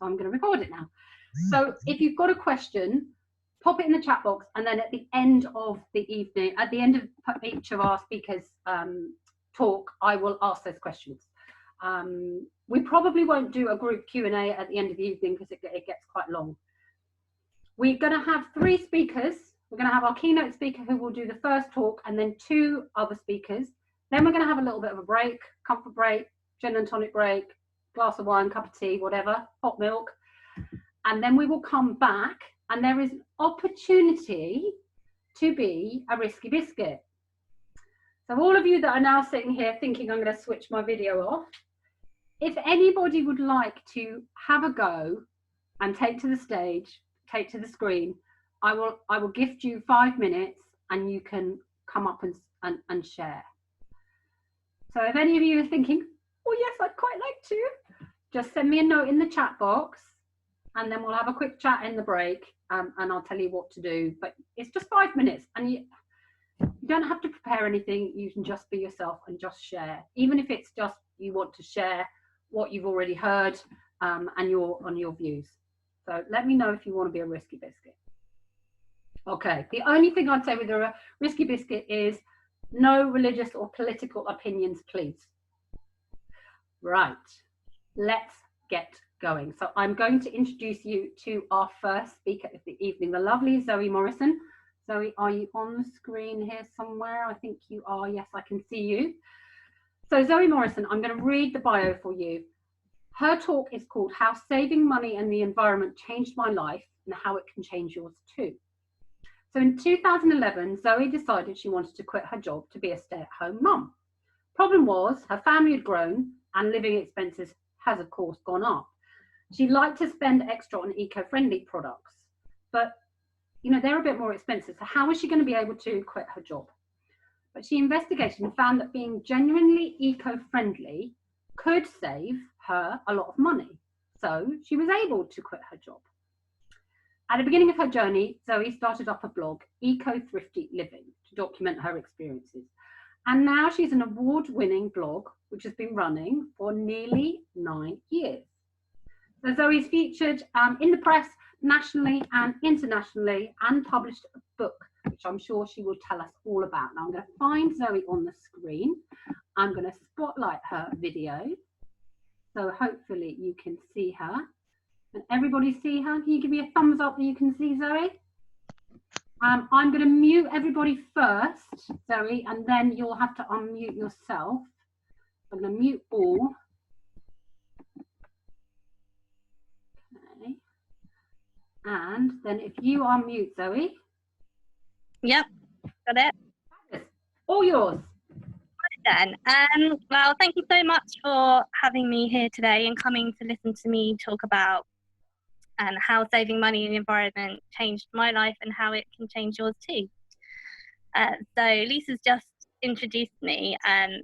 so I'm going to record it now. So if you've got a question, pop it in the chat box, and then at the end of the evening, at the end of each of our speakers' talk, I will ask those questions. We probably won't do a group Q&A at the end of the evening because it gets quite long. We're going to have 3 speakers. We're going to have our keynote speaker who will do the first talk, and then 2 other speakers. Then we're going to have a little bit of a break, comfort break, gin and tonic break, glass of wine, cup of tea, whatever, hot milk. And then we will come back, and there is an opportunity to be a risky biscuit. So all of you that are now sitting here thinking I'm going to switch my video off, if anybody would like to have a go and take to the stage, take to the screen, I will gift you 5 minutes and you can come up and share. So if any of you are thinking, oh yes, I'd quite like to, just send me a note in the chat box, and then we'll have a quick chat in the break, and I'll tell you what to do. But it's just 5 minutes, and you don't have to prepare anything. You can just be yourself and just share, even if it's just you want to share what you've already heard and your views. So let me know if you want to be a risky biscuit. Okay, the only thing I'd say with a risky biscuit is no religious or political opinions, please. Right, let's get going. So I'm going to introduce you to our first speaker of the evening, the lovely Zoe Morrison. Zoe, are you on the screen here somewhere? I think you are. Yes, I can see you. So Zoe Morrison, I'm going to read the bio for you. Her talk is called How Saving Money and the Environment Changed My Life and How It Can Change Yours Too. So in 2011, Zoe decided she wanted to quit her job to be a stay-at-home mum. Problem was her family had grown and living expenses has of course gone up. She liked to spend extra on eco-friendly products, but you know, they're a bit more expensive. So how was she going to be able to quit her job? But she investigated and found that being genuinely eco-friendly could save her a lot of money. So she was able to quit her job. At the beginning of her journey, Zoe started up a blog, Eco Thrifty Living, to document her experiences. And now she's an award-winning blog, which has been running for nearly 9 years. So Zoe's featured in the press nationally and internationally, and published a book, which I'm sure she will tell us all about. Now I'm going to find Zoe on the screen. I'm going to spotlight her video. So hopefully you can see her. Can everybody see her? Can you give me a thumbs up that you can see Zoe? I'm going to mute everybody first, Zoe, and then you'll have to unmute yourself. I'm going to mute all. Okay. And then if you unmute Zoe. Yep, got it. All yours. Then, well, thank you so much for having me here today and coming to listen to me talk about how saving money in the environment changed my life and how it can change yours too. So Lisa's just introduced me, and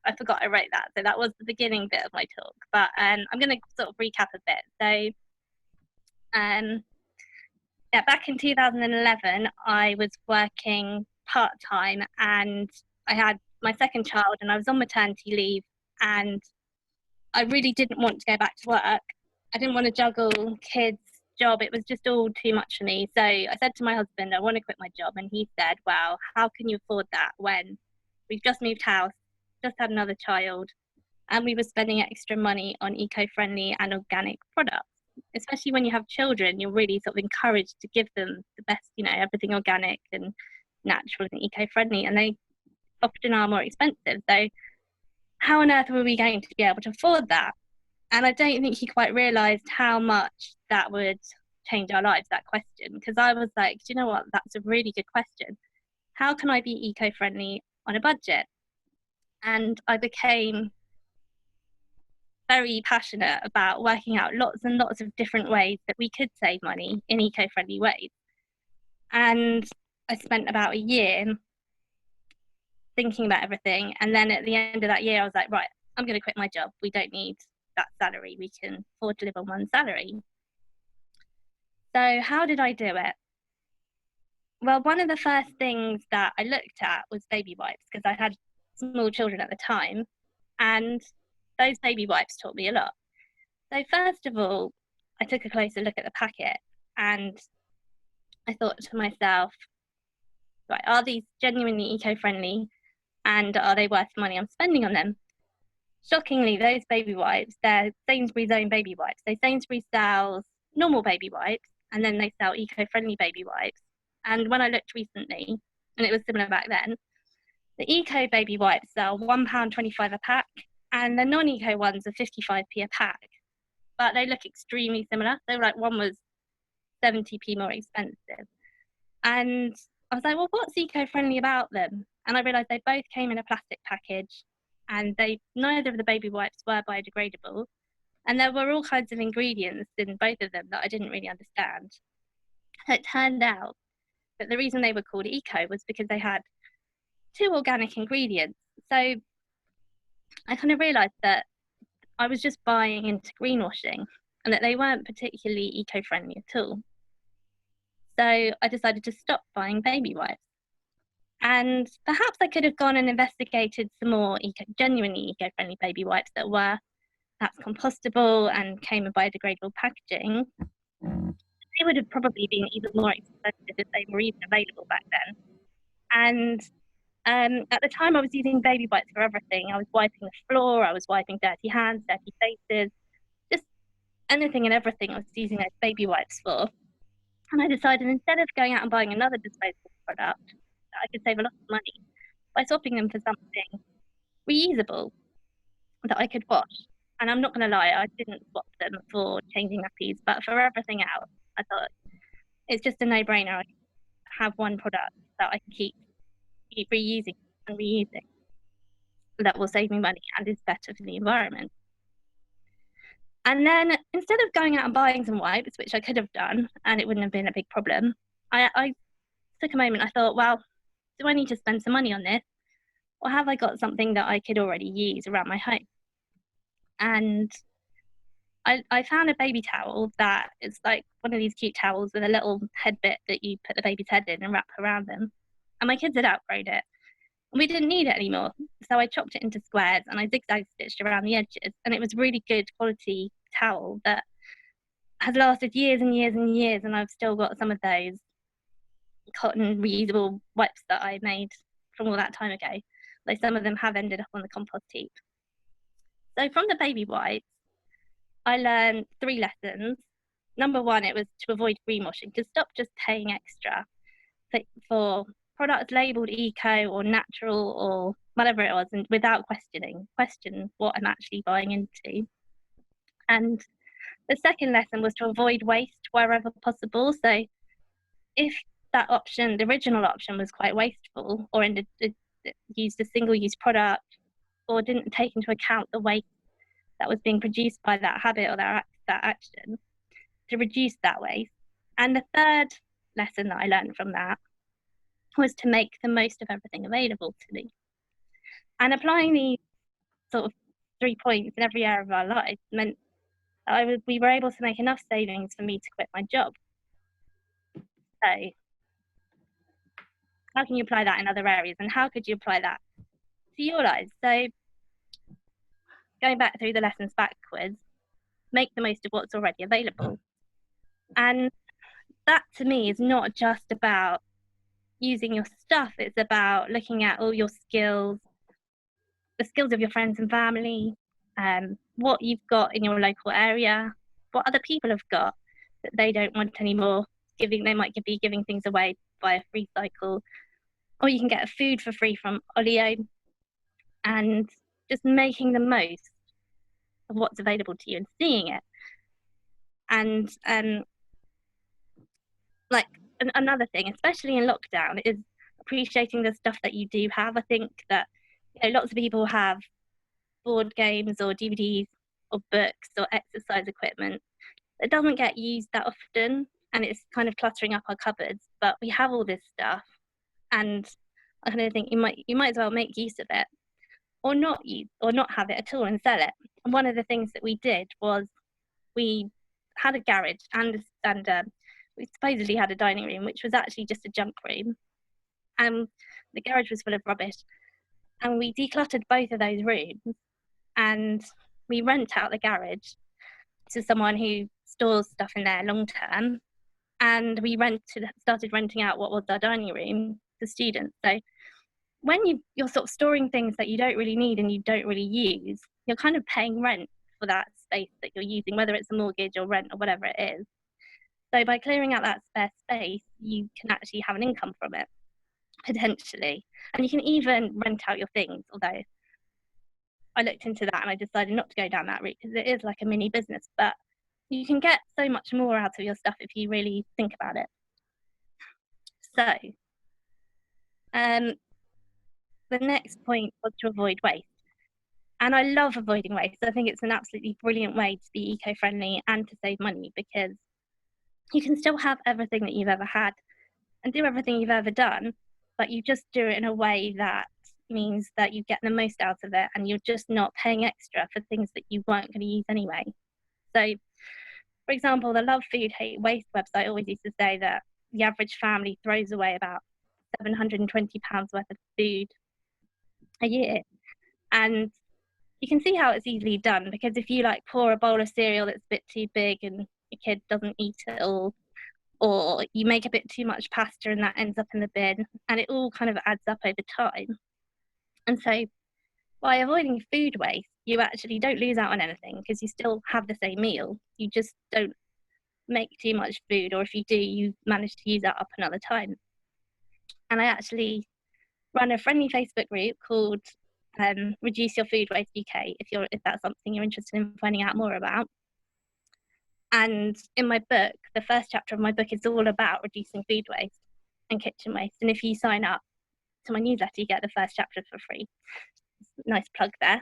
I forgot I wrote that, so that was the beginning bit of my talk. But I'm going to sort of recap a bit. So yeah, back in 2011, I was working part-time, and I had my second child, and I was on maternity leave, and I really didn't want to go back to work. I didn't want to juggle kids, job. It was just all too much for me. So I said to my husband, I want to quit my job. And he said, well, how can you afford that when we've just moved house, just had another child, and we were spending extra money on eco-friendly and organic products? Especially when you have children, you're really sort of encouraged to give them the best, you know, everything organic and natural and eco-friendly, and they often are more expensive. So how on earth were we going to be able to afford that? And I don't think he quite realised how much that would change our lives, that question. Because I was like, do you know what, that's a really good question. How can I be eco-friendly on a budget? And I became very passionate about working out lots and lots of different ways that we could save money in eco-friendly ways. And I spent about a year thinking about everything. And then at the end of that year, I was like, right, I'm going to quit my job. We don't need that salary. We can afford to live on one salary. So how did I do it? Well, one of the first things that I looked at was baby wipes, because I had small children at the time, and those baby wipes taught me a lot. So first of all, I took a closer look at the packet and I thought to myself, right, are these genuinely eco-friendly and are they worth the money I'm spending on them? Shockingly, those baby wipes, they're Sainsbury's own baby wipes. So Sainsbury's sells normal baby wipes and then they sell eco-friendly baby wipes. And when I looked recently, and it was similar back then, the eco baby wipes sell £1.25 a pack and the non-eco ones are 55p a pack. But they look extremely similar. So like one was 70p more expensive. And I was like, well, what's eco-friendly about them? And I realised they both came in a plastic package and neither of the baby wipes were biodegradable. And there were all kinds of ingredients in both of them that I didn't really understand. It turned out that the reason they were called eco was because they had 2 organic ingredients. So I kind of realised that I was just buying into greenwashing and that they weren't particularly eco-friendly at all. So I decided to stop buying baby wipes. And perhaps I could have gone and investigated some more genuinely eco-friendly baby wipes that were perhaps compostable and came in biodegradable packaging. They would have probably been even more expensive if they were even available back then. And at the time I was using baby wipes for everything. I was wiping the floor, I was wiping dirty hands, dirty faces, just anything and everything I was using those baby wipes for. And I decided instead of going out and buying another disposable product, that I could save a lot of money by swapping them for something reusable that I could wash. And I'm not going to lie, I didn't swap them for changing nappies, but for everything else, I thought it's just a no-brainer. I have one product that I can keep reusing and reusing that will save me money and is better for the environment. And then instead of going out and buying some wipes, which I could have done and it wouldn't have been a big problem, I took a moment. I thought, well, do I need to spend some money on this? Or have I got something that I could already use around my home? And I found a baby towel that is like one of these cute towels with a little head bit that you put the baby's head in and wrap around them. And my kids had outgrown it. And we didn't need it anymore. So I chopped it into squares and I zigzag stitched around the edges. And it was really good quality towel that has lasted years and years and years. And I've still got some of those cotton reusable wipes that I made from all that time ago. Like some of them have ended up on the compost heap. So from the baby wipes, I learned 3 lessons. Number 1, it was to avoid greenwashing, to stop just paying extra for products labelled eco or natural or whatever it was, and without question what I'm actually buying into. And the second lesson was to avoid waste wherever possible. So if that option, the original option, was quite wasteful or used a single-use product or didn't take into account the waste that was being produced by that habit or that action, to reduce that waste. And the third lesson that I learned from that was to make the most of everything available to me. And applying these sort of 3 points in every area of our lives meant that we were able to make enough savings for me to quit my job. So how can you apply that in other areas, and how could you apply that to your lives? So going back through the lessons backwards, make the most of what's already available. And that to me is not just about using your stuff, it's about looking at all your skills, the skills of your friends and family, what you've got in your local area, what other people have got that they don't want anymore. They might be giving things away via free cycle, or you can get food for free from Olio, and just making the most of what's available to you and seeing it. And another thing, especially in lockdown, is appreciating the stuff that you do have. I think that lots of people have board games or DVDs or books or exercise equipment that doesn't get used that often, and it's kind of cluttering up our cupboards. But we have all this stuff, and I kind of think you might as well make use of it, or not have it at all and sell it. And one of the things that we did was we had a garage and we supposedly had a dining room, which was actually just a junk room. And the garage was full of rubbish. And we decluttered both of those rooms and we rent out the garage to someone who stores stuff in there long term, and we started renting out what was our dining room to students. So when you're sort of storing things that you don't really need and you don't really use, you're kind of paying rent for that space that you're using, whether it's a mortgage or rent or whatever it is. So by clearing out that spare space, you can actually have an income from it, potentially. And you can even rent out your things, although I looked into that and I decided not to go down that route because it is like a mini business, but you can get so much more out of your stuff if you really think about it. So, the next point was to avoid waste. And I love avoiding waste. I think it's an absolutely brilliant way to be eco-friendly and to save money, because you can still have everything that you've ever had and do everything you've ever done, but you just do it in a way that means that you get the most out of it and you're just not paying extra for things that you weren't going to use anyway. So, for example, the Love Food Hate Waste website always used to say that the average family throws away about £720 worth of food a year. And you can see how it's easily done, because if you like pour a bowl of cereal that's a bit too big and your kid doesn't eat it all, or you make a bit too much pasta and that ends up in the bin, and it all kind of adds up over time. And so by avoiding food waste, you actually don't lose out on anything, because you still have the same meal. You just don't make too much food, or if you do, you manage to use that up another time. And I actually run a friendly Facebook group called Reduce Your Food Waste UK, if that's something you're interested in finding out more about. And in my book, the first chapter of my book is all about reducing food waste and kitchen waste. And if you sign up to my newsletter, you get the first chapter for free. Nice plug there.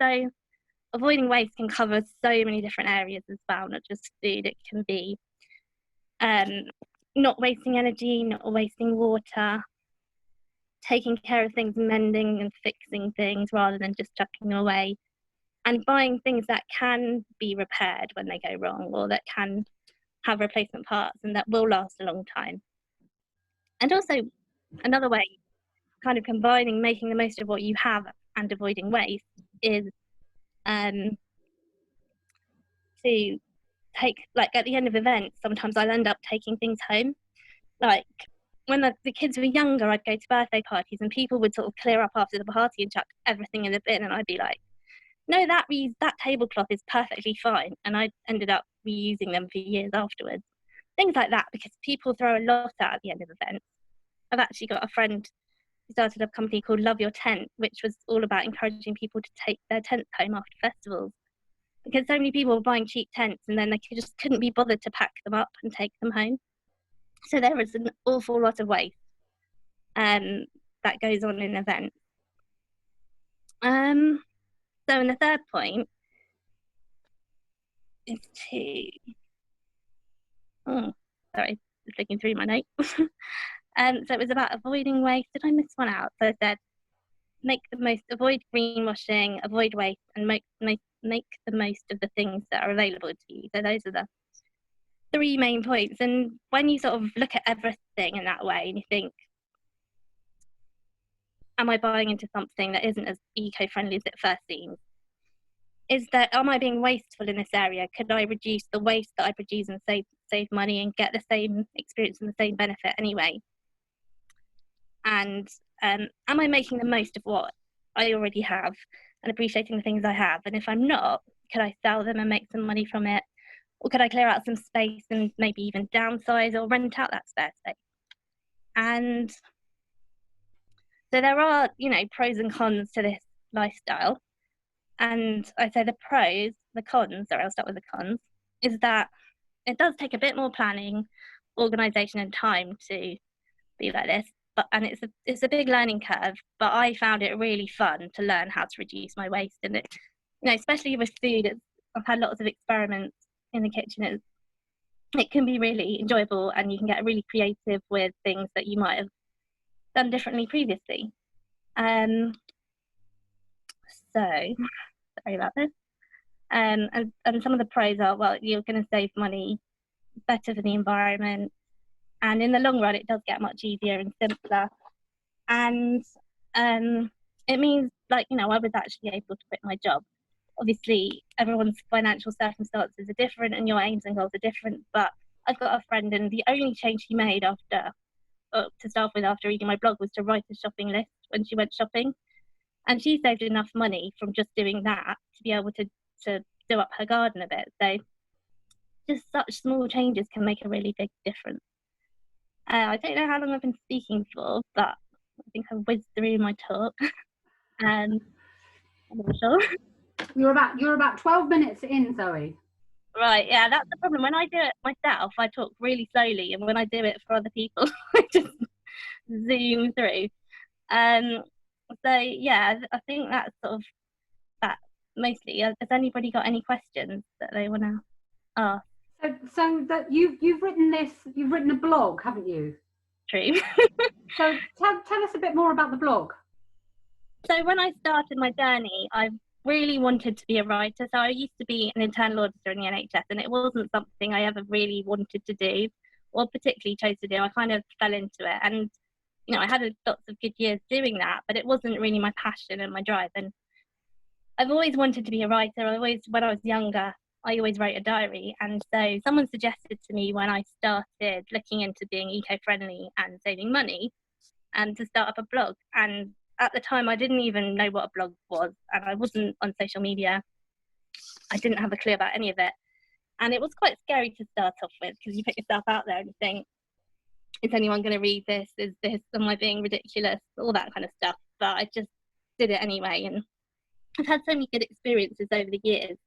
So avoiding waste can cover so many different areas as well, not just food. It can be not wasting energy, not wasting water, taking care of things, mending and fixing things rather than just chucking them away, and buying things that can be repaired when they go wrong, or that can have replacement parts and that will last a long time. And also another way, kind of combining making the most of what you have and avoiding waste, is to take, like at the end of events, sometimes I'll end up taking things home. Like when the kids were younger, I'd go to birthday parties and people would sort of clear up after the party and chuck everything in the bin, and I'd be like, no, that tablecloth is perfectly fine, and I ended up reusing them for years afterwards. Things like that, because people throw a lot out at the end of events. I've actually got a friend who started a company called Love Your Tent, which was all about encouraging people to take their tents home after festivals, because so many people were buying cheap tents and then they just couldn't be bothered to pack them up and take them home. So there is an awful lot of waste that goes on in events. So in the third point is sorry, just looking through my notes. So it was about avoiding waste. Did I miss one out? So I said, avoid greenwashing, avoid waste, and make the most of the things that are available to you. So those are the three main points. And when you sort of look at everything in that way and you think, am I buying into something that isn't as eco-friendly as it first seems? Am I being wasteful in this area? Could I reduce the waste that I produce and save money and get the same experience and the same benefit anyway? And am I making the most of what I already have and appreciating the things I have? And if I'm not, could I sell them and make some money from it? Or could I clear out some space and maybe even downsize or rent out that spare space? And so there are, pros and cons to this lifestyle. And I say the cons, or I'll start with the cons, is that it does take a bit more planning, organisation and time to be like this. And it's a big learning curve, but I found it really fun to learn how to reduce my waste. And it, especially with food, I've had lots of experiments in the kitchen. It can be really enjoyable, and you can get really creative with things that you might have done differently previously. So sorry about this. And some of the pros are, well, you're going to save money, better for the environment, and in the long run, it does get much easier and simpler. And it means, I was actually able to quit my job obviously everyone's financial circumstances are different and your aims and goals are different. But I've got a friend, and the only change she made after, to start with, after reading my blog, was to write a shopping list when she went shopping. And she saved enough money from just doing that to be able to do up her garden a bit. So just such small changes can make a really big difference. I don't know how long I've been speaking for, but I think I've whizzed through my talk. I'm not sure. You're about 12 minutes in, Zoe. Right, yeah, that's the problem. When I do it myself, I talk really slowly, and when I do it for other people, I just zoom through. So yeah, I think that's sort of that mostly. Has anybody got any questions that they want to ask? So that you've written a blog, haven't you? True. So tell us a bit more about the blog. So when I started my journey, I really wanted to be a writer. So I used to be an internal auditor in the NHS, and it wasn't something I ever really wanted to do, or particularly chose to do. I kind of fell into it, and I had lots of good years doing that, but it wasn't really my passion and my drive. And I've always wanted to be a writer. When I was younger, I always wrote a diary. And so someone suggested to me, when I started looking into being eco-friendly and saving money, and to start up a blog. And at the time, I didn't even know what a blog was, and I wasn't on social media. I didn't have a clue about any of it. And it was quite scary to start off with, because you put yourself out there and you think, is anyone going to read this? Am I being ridiculous? All that kind of stuff. But I just did it anyway. And I've had so many good experiences over the years,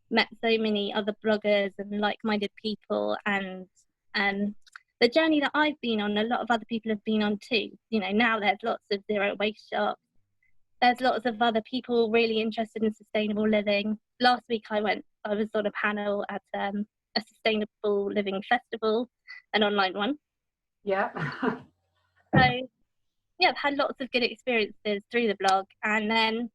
met so many other bloggers and like-minded people, and the journey that I've been on, a lot of other people have been on too. Now there's lots of zero waste shops. There's lots of other people really interested in sustainable living. Last week I was on a panel at a sustainable living festival, an online one. Yeah. So yeah, I've had lots of good experiences through the blog. And then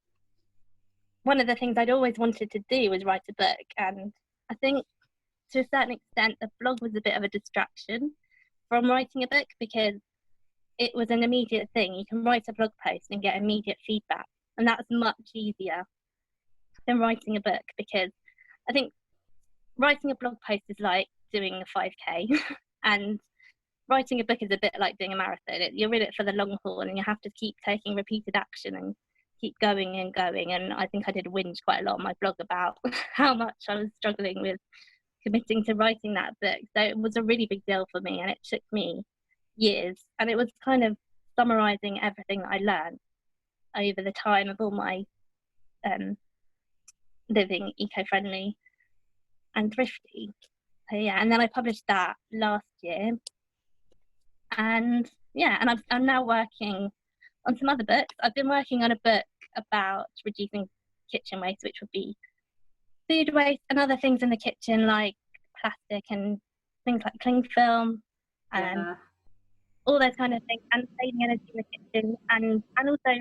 one of the things I'd always wanted to do was write a book. And I think to a certain extent, the blog was a bit of a distraction from writing a book, because it was an immediate thing. You can write a blog post and get immediate feedback. And that's much easier than writing a book, because I think writing a blog post is like doing a 5K and writing a book is a bit like doing a marathon. You're in it for the long haul, and you have to keep taking repeated action and keep going and going. And I think I did whinge quite a lot on my blog about how much I was struggling with committing to writing that book. So it was a really big deal for me, and it took me years. And it was kind of summarizing everything that I learned over the time of all my living eco-friendly and thrifty. So yeah, and then I published that last year. And yeah, and I'm now working on some other books. I've been working on a book about reducing kitchen waste, which would be food waste and other things in the kitchen, like plastic and things like cling film and all those kind of things, and saving energy in the kitchen. And also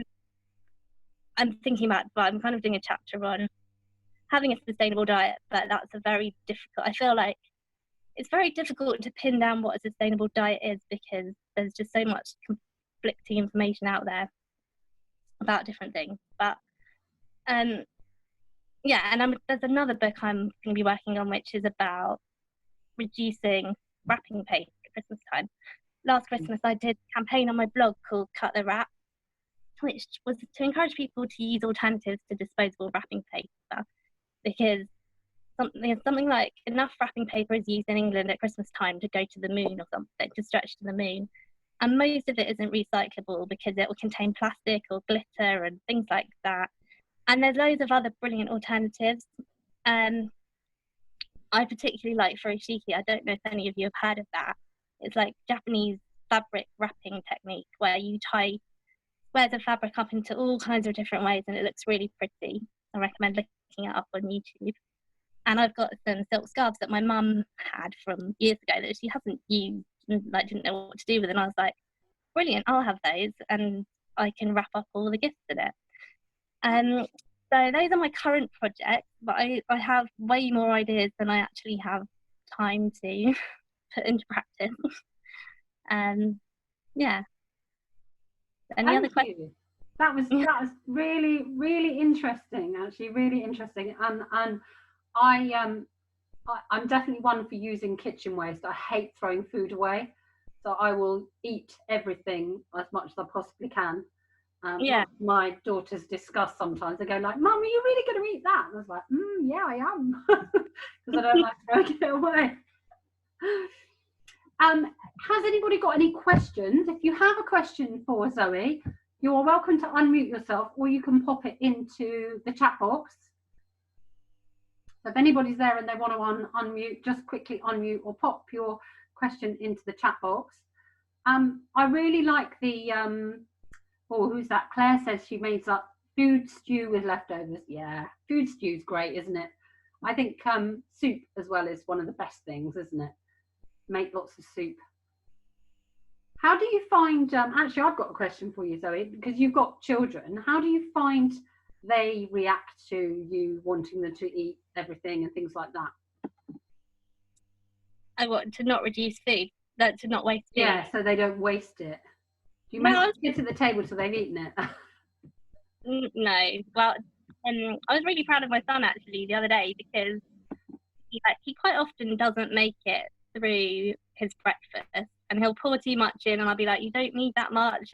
I'm thinking about, well, I'm kind of doing a chapter on having a sustainable diet, but that's I feel like it's very difficult to pin down what a sustainable diet is, because there's just so much conflicting information out there about different things. But yeah, and there's another book I'm going to be working on, which is about reducing wrapping paper at Christmas time. Last Christmas I did a campaign on my blog called Cut the Wrap, which was to encourage people to use alternatives to disposable wrapping paper, because something like enough wrapping paper is used in England at Christmas time to go to the moon or something, to stretch to the moon. And most of it isn't recyclable, because it will contain plastic or glitter and things like that. And there's loads of other brilliant alternatives. I particularly like furoshiki. I don't know if any of you have heard of that. It's like Japanese fabric wrapping technique, where you tie squares of fabric up into all kinds of different ways, and it looks really pretty. I recommend looking it up on YouTube. And I've got some silk scarves that my mum had from years ago that she hasn't used and didn't know what to do with. And I was like, brilliant, I'll have those, and I can wrap up all the gifts in it. So those are my current projects, but I have way more ideas than I actually have time to put into practice. Yeah. Any other questions? That was really, really interesting. Actually, really interesting. And I'm definitely one for using kitchen waste. I hate throwing food away, so I will eat everything as much as I possibly can. My daughters discuss sometimes. They go like, "Mum, are you really going to eat that?" And I was like, "Yeah, I am," because I don't like throwing it away. Has anybody got any questions? If you have a question for Zoe, you are welcome to unmute yourself, or you can pop it into the chat box. So if anybody's there and they want to unmute, just quickly unmute or pop your question into the chat box. I really like the, who's that? Claire says she makes up food stew with leftovers. Yeah, food stew is great, isn't it? I think soup as well is one of the best things, isn't it? Make lots of soup. How do you find, actually I've got a question for you, Zoe, because you've got children. How do you find they react to you wanting them to eat everything and things like that? I want to not reduce food, to not waste food. Yeah, so they don't waste it. Do you make it to the table till they've eaten it? No. Well, I was really proud of my son actually the other day, because he quite often doesn't make it through his breakfast, and he'll pour too much in, and I'll be like, you don't need that much,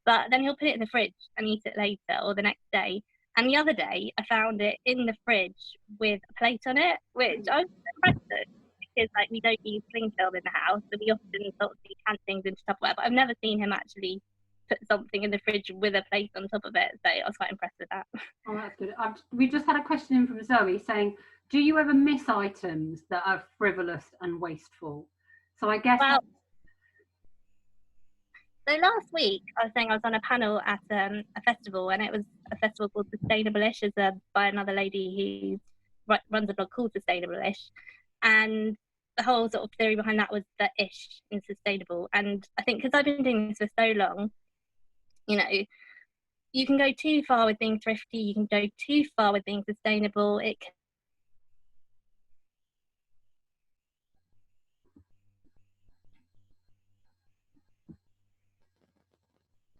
but then he'll put it in the fridge and eat it later or the next day. And the other day I found it in the fridge with a plate on it, which I was impressed with, because like we don't use cling film in the house, so we often sort of can things into Tupperware, but I've never seen him actually put something in the fridge with a plate on top of it, so I was quite impressed with that. Oh, that's good. We just had a question in from Zoe saying, do you ever miss items that are frivolous and wasteful? So I guess so last week I was saying I was on a panel at a festival, and it was a festival called Sustainable-ish, by another lady who runs a blog called Sustainable-ish, and the whole sort of theory behind that was the ish in sustainable. And I think because I've been doing this for so long, you know, you can go too far with being thrifty, you can go too far with being sustainable. It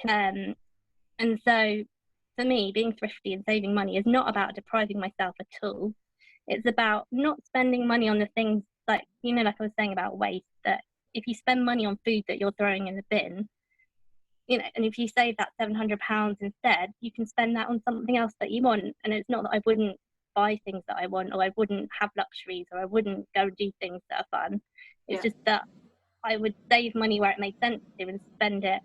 can, and so for me, being thrifty and saving money is not about depriving myself at all. It's about not spending money on the things like I was saying about waste, that if you spend money on food that you're throwing in the bin, and if you save that £700 instead, you can spend that on something else that you want. And it's not that I wouldn't buy things that I want, or I wouldn't have luxuries, or I wouldn't go and do things that are fun. It's just that I would save money where it made sense to and spend it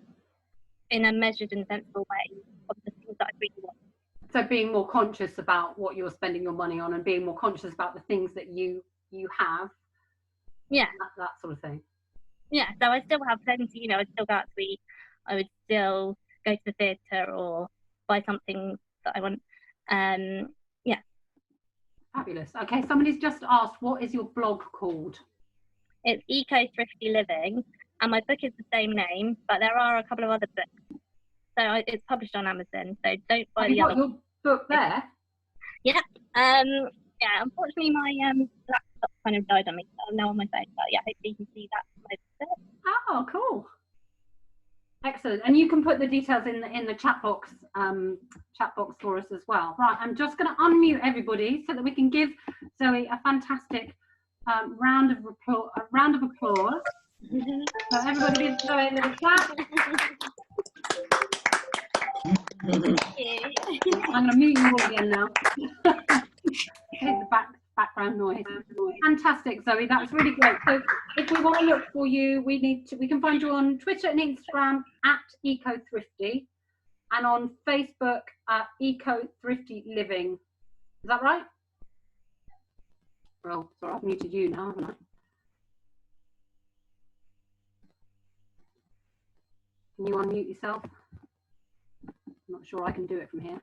in a measured and sensible way of the things that I really want. So being more conscious about what you're spending your money on, and being more conscious about the things that you have. Yeah. That sort of thing. Yeah, so I still have plenty, I'd still go out to eat, I would still go to the theatre or buy something that I want. Yeah. Fabulous. Okay, somebody's just asked, what is your blog called? It's Eco Thrifty Living, and my book is the same name, but there are a couple of other books. So it's published on Amazon, so don't buy the other. Your book there? Yeah. Yeah, unfortunately my laptop kind of died on me, so I'm now on my phone. But yeah, hopefully you can see that. Oh, cool. Excellent. And you can put the details in the chat box for us as well. Right, I'm just going to unmute everybody so that we can give Zoe a fantastic round of applause. So everybody give Zoe a little clap. I'm going to mute you all again now. Okay, the background noise. Fantastic, Zoe. That's really great. So if we want to look for you, we can find you on Twitter and Instagram at Eco Thrifty, and on Facebook at Eco Thrifty Living. Is that right? Well, sorry, I've muted you now, haven't I? Can you unmute yourself? I'm not sure I can do it from here.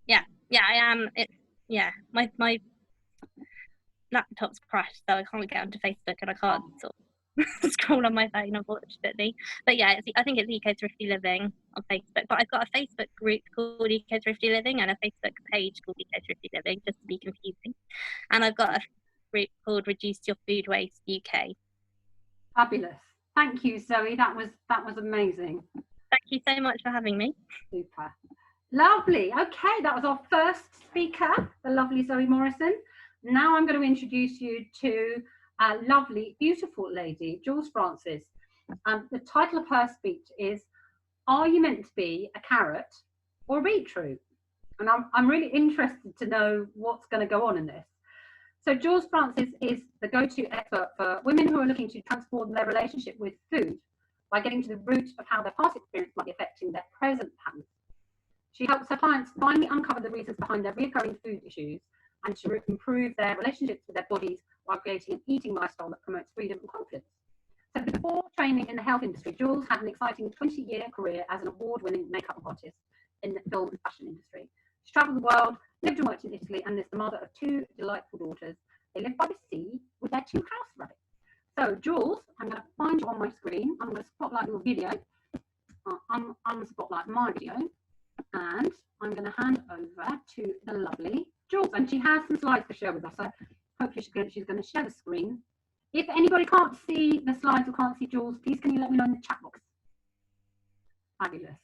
Yeah, I am. My laptop's crashed, so I can't get onto Facebook, and I can't sort of scroll on my phone, unfortunately. But yeah, I think it's Eco Thrifty Living on Facebook. But I've got a Facebook group called Eco Thrifty Living and a Facebook page called Eco Thrifty Living, just to be confusing. And I've got a group called Reduce Your Food Waste UK. Fabulous. Thank you, Zoe. That was amazing. Thank you so much for having me. Super. Lovely. Okay, that was our first speaker, the lovely Zoe Morrison. Now I'm going to introduce you to a lovely, beautiful lady, Jules Francis. The title of her speech is, "Are you meant to be a carrot or a beetroot?" And I'm really interested to know what's going to go on in this. So Jules Francis is the go-to expert for women who are looking to transform their relationship with food by getting to the root of how their past experience might be affecting their present patterns. She helps her clients finally uncover the reasons behind their recurring food issues and to improve their relationships with their bodies while creating an eating lifestyle that promotes freedom and confidence. So before training in the health industry, Jules had an exciting 20-year career as an award-winning makeup artist in the film and fashion industry. She travelled the world, lived and worked in Italy, and is the mother of 2 delightful daughters. They live by the sea with their 2 house rabbits. So Jules, I'm going to find you on my screen. I'm going to spotlight your video. Unspotlight my video. And I'm going to hand over to the lovely Jules. And she has some slides to share with us. So hopefully she's going to share the screen. If anybody can't see the slides or can't see Jules, please can you let me know in the chat box? Fabulous.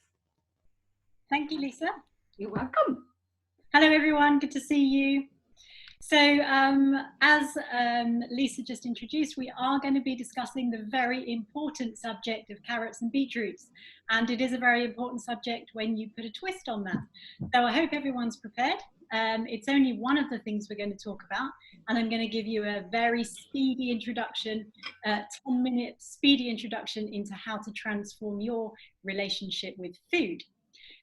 Thank you, Lisa. You're welcome. Hello, everyone. Good to see you. So as Lisa just introduced, we are going to be discussing the very important subject of carrots and beetroots. And it is a very important subject when you put a twist on that. So I hope everyone's prepared. It's only one of the things we're going to talk about. And I'm going to give you a very speedy introduction, 10-minute speedy introduction into how to transform your relationship with food.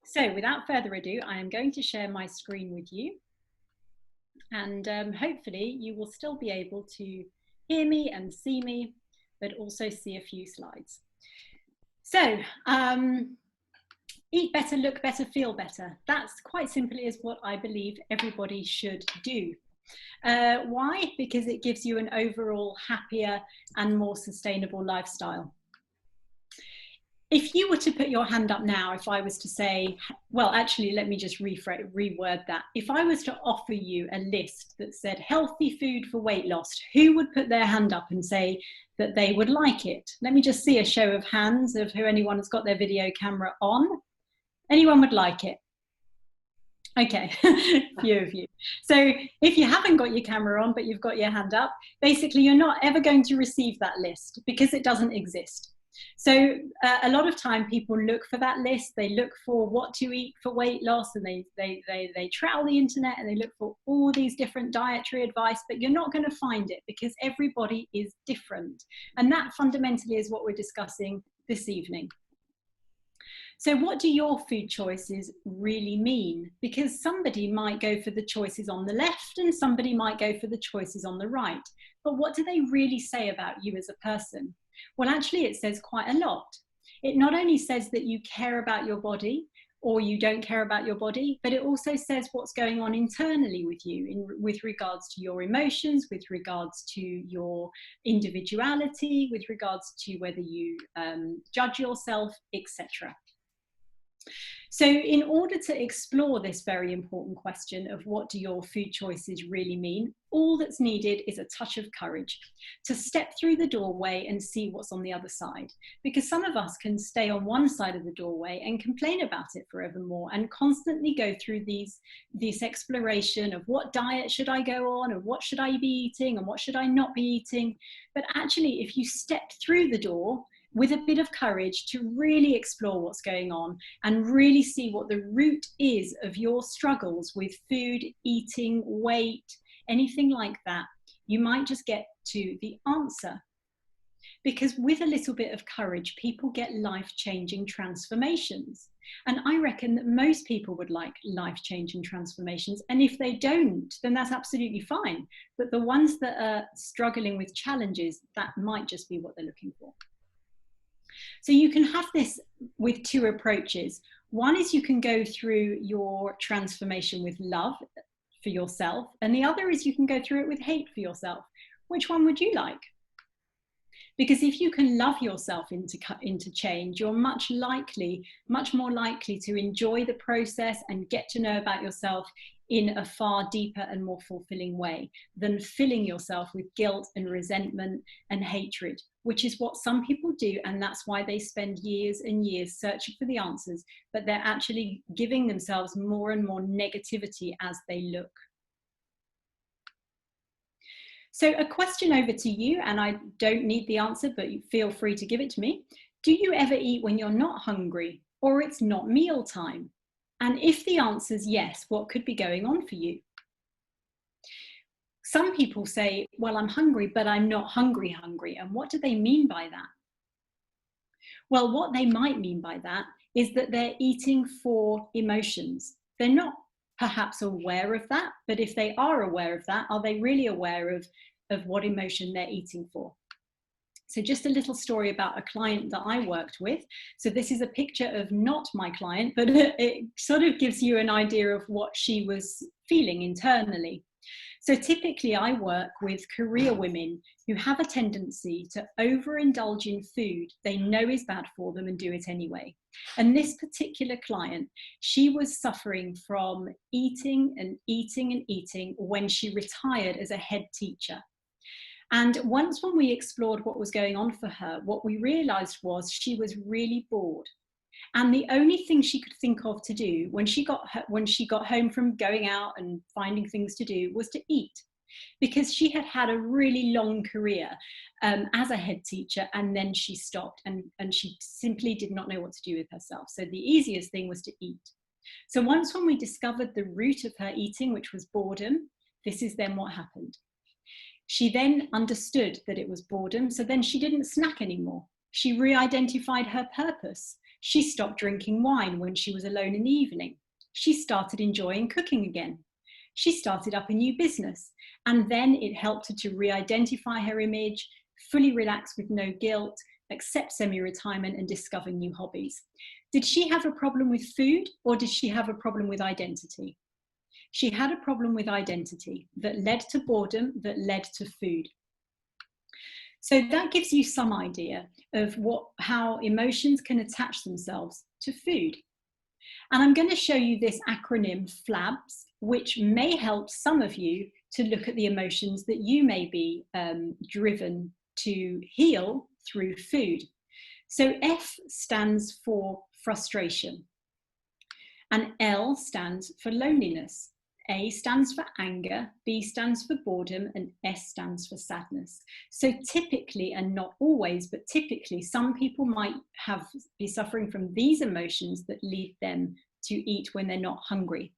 So without further ado, I am going to share my screen with you. And hopefully you will still be able to hear me and see me, but also see a few slides. So eat better, look better, feel better. That's quite simply is what I believe everybody should do. Why? Because it gives you an overall happier and more sustainable lifestyle. If you were to put your hand up now, if I was to say, well, actually, let me just reword that. If I was to offer you a list that said healthy food for weight loss, who would put their hand up and say that they would like it? Let me just see a show of hands of who anyone has got their video camera on. Anyone would like it? Okay, few of you. So if you haven't got your camera on, but you've got your hand up, basically you're not ever going to receive that list because it doesn't exist. So a lot of time people look for that list, they look for what to eat for weight loss, and they trawl the internet and they look for all these different dietary advice, but you're not going to find it because everybody is different. And that fundamentally is what we're discussing this evening. So what do your food choices really mean? Because somebody might go for the choices on the left and somebody might go for the choices on the right. But what do they really say about you as a person? Well, actually, it says quite a lot. It not only says that you care about your body or you don't care about your body, but it also says what's going on internally with you with regards to your emotions, with regards to your individuality, with regards to whether you judge yourself, etc. So in order to explore this very important question of what do your food choices really mean, all that's needed is a touch of courage to step through the doorway and see what's on the other side. Because some of us can stay on one side of the doorway and complain about it forevermore and constantly go through this exploration of what diet should I go on, and what should I be eating, and what should I not be eating. But actually, if you step through the door with a bit of courage to really explore what's going on and really see what the root is of your struggles with food, eating, weight, anything like that, you might just get to the answer. Because with a little bit of courage, people get life-changing transformations. And I reckon that most people would like life-changing transformations. And if they don't, then that's absolutely fine. But the ones that are struggling with challenges, that might just be what they're looking for. So you can have this with 2 approaches. One is you can go through your transformation with love for yourself, and the other is you can go through it with hate for yourself. Which one would you like? Because if you can love yourself into change, you're much more likely to enjoy the process and get to know about yourself in a far deeper and more fulfilling way than filling yourself with guilt and resentment and hatred, which is what some people do. And that's why they spend years and years searching for the answers, but they're actually giving themselves more and more negativity as they look. So a question over to you, and I don't need the answer, but you feel free to give it to me. Do you ever eat when you're not hungry or it's not meal time? And if the answer is yes, what could be going on for you? Some people say, well, I'm hungry, but I'm not hungry. And what do they mean by that? Well, what they might mean by that is that they're eating for emotions. They're not perhaps aware of that, but if they are aware of that, are they really aware of what emotion they're eating for? So just a little story about a client that I worked with. So this is a picture of not my client, but it sort of gives you an idea of what she was feeling internally. So typically I work with career women who have a tendency to overindulge in food they know is bad for them and do it anyway. And this particular client, she was suffering from eating and eating and eating when she retired as a head teacher. And once when we explored what was going on for her, what we realized was she was really bored. And the only thing she could think of to do when she got home from going out and finding things to do was to eat, because she had had a really long career as a head teacher, and then she stopped and she simply did not know what to do with herself. So the easiest thing was to eat. So once when we discovered the root of her eating, which was boredom, this is then what happened. She then understood that it was boredom, so then she didn't snack anymore. She re-identified her purpose. She stopped drinking wine when she was alone in the evening. She started enjoying cooking again. She started up a new business, and then it helped her to re-identify her image, fully relax with no guilt, accept semi-retirement, and discover new hobbies. Did she have a problem with food, or did she have a problem with identity? She had a problem with identity that led to boredom, that led to food. So that gives you some idea of how emotions can attach themselves to food. And I'm going to show you this acronym FLABS, which may help some of you to look at the emotions that you may be driven to heal through food. So F stands for frustration, and L stands for loneliness. A stands for anger, B stands for boredom, and S stands for sadness. So typically, and not always, but typically, some people might be suffering from these emotions that lead them to eat when they're not hungry.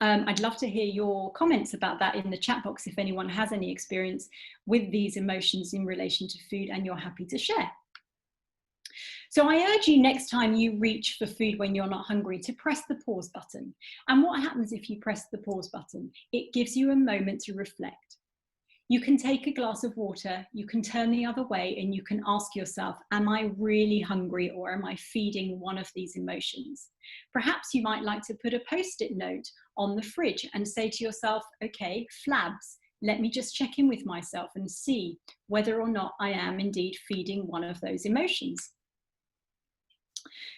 I'd love to hear your comments about that in the chat box if anyone has any experience with these emotions in relation to food and you're happy to share. So I urge you, next time you reach for food when you're not hungry, to press the pause button. And what happens if you press the pause button? It gives you a moment to reflect. You can take a glass of water, you can turn the other way, and you can ask yourself, am I really hungry, or am I feeding one of these emotions? Perhaps you might like to put a post-it note on the fridge and say to yourself, okay, FLABS, let me just check in with myself and see whether or not I am indeed feeding one of those emotions.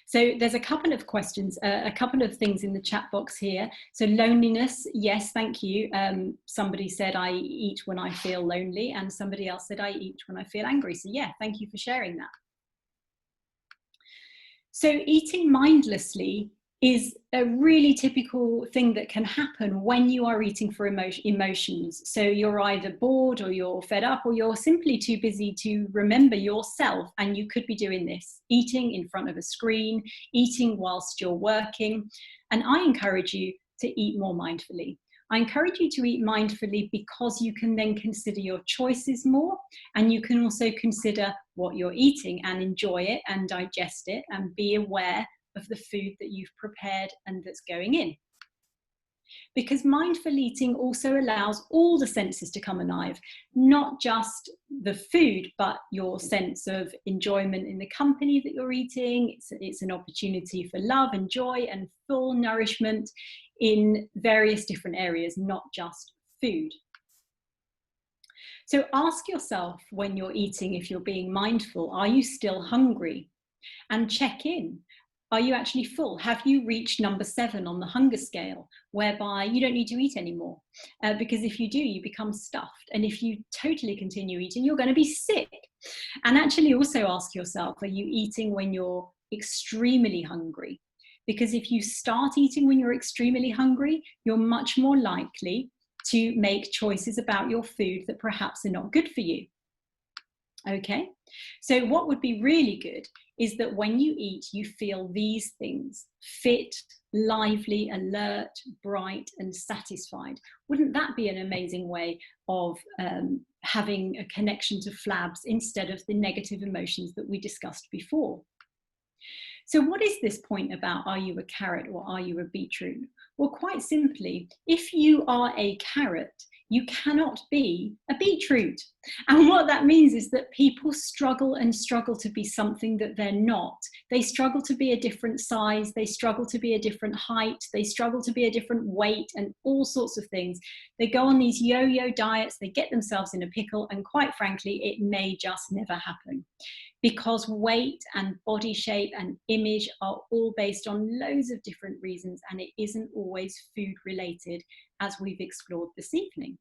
So there's a couple of questions, a couple of things in the chat box here. So loneliness, yes, thank you. Somebody said I eat when I feel lonely, and somebody else said I eat when I feel angry. So yeah, thank you for sharing that. So eating mindlessly is a really typical thing that can happen when you are eating for emotions. So you're either bored, or you're fed up, or you're simply too busy to remember yourself, and you could be doing this, eating in front of a screen, eating whilst you're working. And I encourage you to eat more mindfully. I encourage you to eat mindfully because you can then consider your choices more, and you can also consider what you're eating and enjoy it and digest it and be aware of the food that you've prepared and that's going in. Because mindful eating also allows all the senses to come alive, not just the food, but your sense of enjoyment in the company that you're eating. It's an opportunity for love and joy and full nourishment in various different areas, not just food. So ask yourself when you're eating, if you're being mindful, are you still hungry? And check in. Are you actually full? Have you reached number 7 on the hunger scale, whereby you don't need to eat anymore? Because if you do, you become stuffed. And if you totally continue eating, you're going to be sick. And actually also ask yourself, are you eating when you're extremely hungry? Because if you start eating when you're extremely hungry, you're much more likely to make choices about your food that perhaps are not good for you. Okay, so what would be really good is that when you eat, you feel these things: fit, lively, alert, bright, and satisfied. Wouldn't that be an amazing way of having a connection to flabs instead of the negative emotions that we discussed before? So what is this point about, are you a carrot or are you a beetroot? Well, quite simply, if you are a carrot, you cannot be a beetroot. And what that means is that people struggle to be something that they're not. They struggle to be a different size, they struggle to be a different height, they struggle to be a different weight, and all sorts of things. They go on these yo-yo diets, they get themselves in a pickle, and quite frankly, it may just never happen. Because weight and body shape and image are all based on loads of different reasons, and it isn't always food related, as we've explored this evening.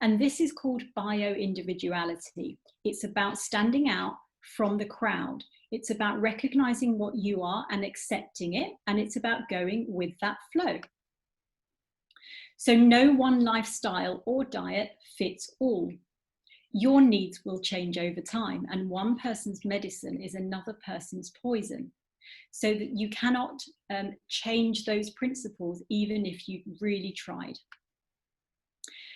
And this is called bio-individuality. It's about standing out from the crowd. It's about recognizing what you are and accepting it, and it's about going with that flow. So no one lifestyle or diet fits all. Your needs will change over time, and one person's medicine is another person's poison. So that you cannot change those principles even if you really tried.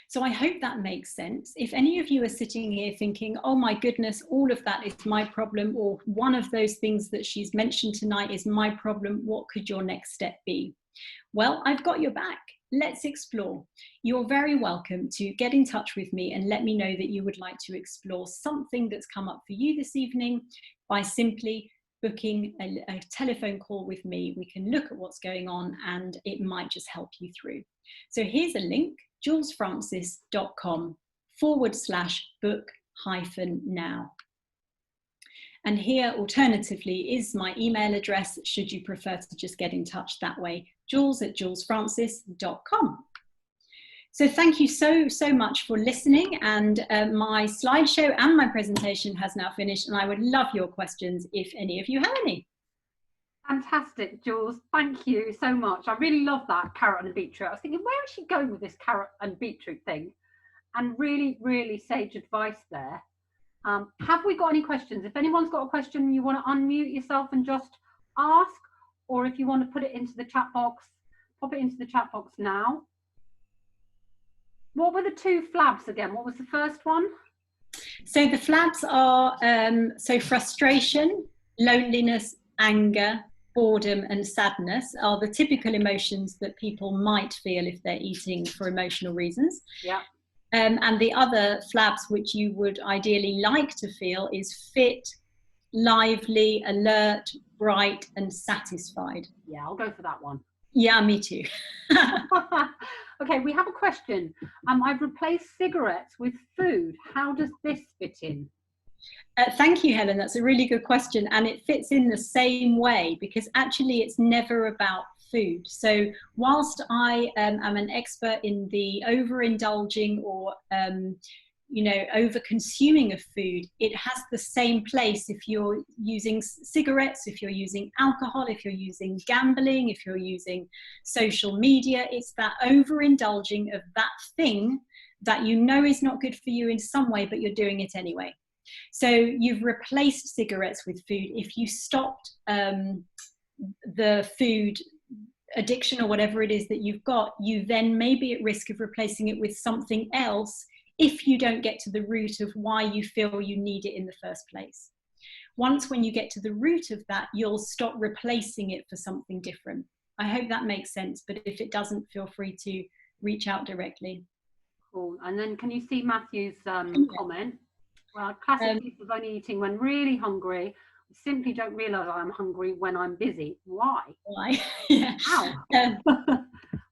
So I hope that makes sense. If any of you are sitting here thinking, oh my goodness, all of that is my problem, or one of those things that she's mentioned tonight is my problem, what could your next step be? Well, I've got your back. Let's explore. You're very welcome to get in touch with me and let me know that you would like to explore something that's come up for you this evening by simply booking a telephone call with me. We can look at what's going on and it might just help you through. So here's a link, julesfrancis.com/book-now. And here, alternatively, is my email address, should you prefer to just get in touch that way, jules@julesfrancis.com. So thank you so much for listening, and my slideshow and my presentation has now finished, and I would love your questions if any of you have any. Fantastic, Jules. Thank you so much. I really love that carrot and beetroot. I was thinking, where is she going with this carrot and beetroot thing? And really, really sage advice there. Have we got any questions? If anyone's got a question, you want to unmute yourself and just ask, or if you want to put it into the chat box, pop it into the chat box now. What were the 2 flabs again? What was the first one? So the flabs are so frustration, loneliness, anger, boredom and sadness are the typical emotions that people might feel if they're eating for emotional reasons. Yeah. And the other flabs which you would ideally like to feel is fit, lively, alert, bright and satisfied. Yeah, I'll go for that one. Yeah, me too. Okay, we have a question. I've replaced cigarettes with food. How does this fit in? Thank you, Helen. That's a really good question. And it fits in the same way, because actually it's never about food. So whilst I am an expert in the overindulging or over consuming of food, it has the same place if you're using cigarettes, if you're using alcohol, if you're using gambling, if you're using social media. It's that overindulging of that thing that you know is not good for you in some way, but you're doing it anyway. So you've replaced cigarettes with food. If you stopped the food addiction or whatever it is that you've got, you then may be at risk of replacing it with something else if you don't get to the root of why you feel you need it in the first place. Once when you get to the root of that, you'll stop replacing it for something different. I hope that makes sense, but if it doesn't, feel free to reach out directly. Cool. And then can you see Matthew's comment? Well, classic piece of only eating when really hungry. I simply don't realise I'm hungry when I'm busy. Why? Why? Yeah. How?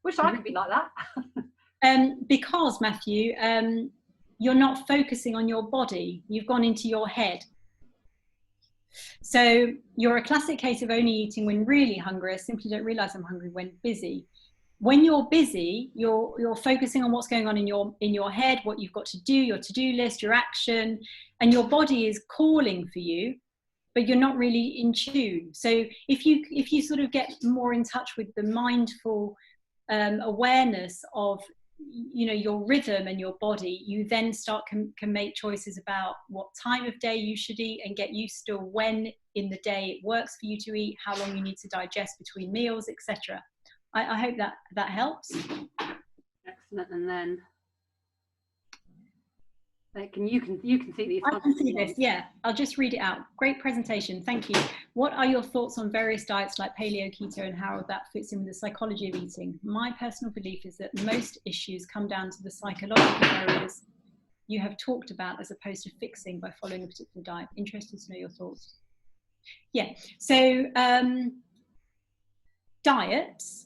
Wish I could be like that. Because, Matthew, you're not focusing on your body. You've gone into your head. So you're a classic case of only eating when really hungry. I simply don't realize I'm hungry when busy. When you're busy, you're focusing on what's going on in your head, what you've got to do, your to-do list, your action, and your body is calling for you, but you're not really in tune. So if you sort of get more in touch with the mindful awareness of, you know, your rhythm and your body, you then can make choices about what time of day you should eat, and get used to when in the day it works for you to eat, how long you need to digest between meals, etc. I hope that helps. Excellent. And then you can see these. I can see this. Yeah, I'll just read it out. Great presentation, thank you. What are your thoughts on various diets like paleo, keto, and how that fits in with the psychology of eating? My personal belief is that most issues come down to the psychological barriers you have talked about, as opposed to fixing by following a particular diet. Interested to know your thoughts. Yeah, so diets,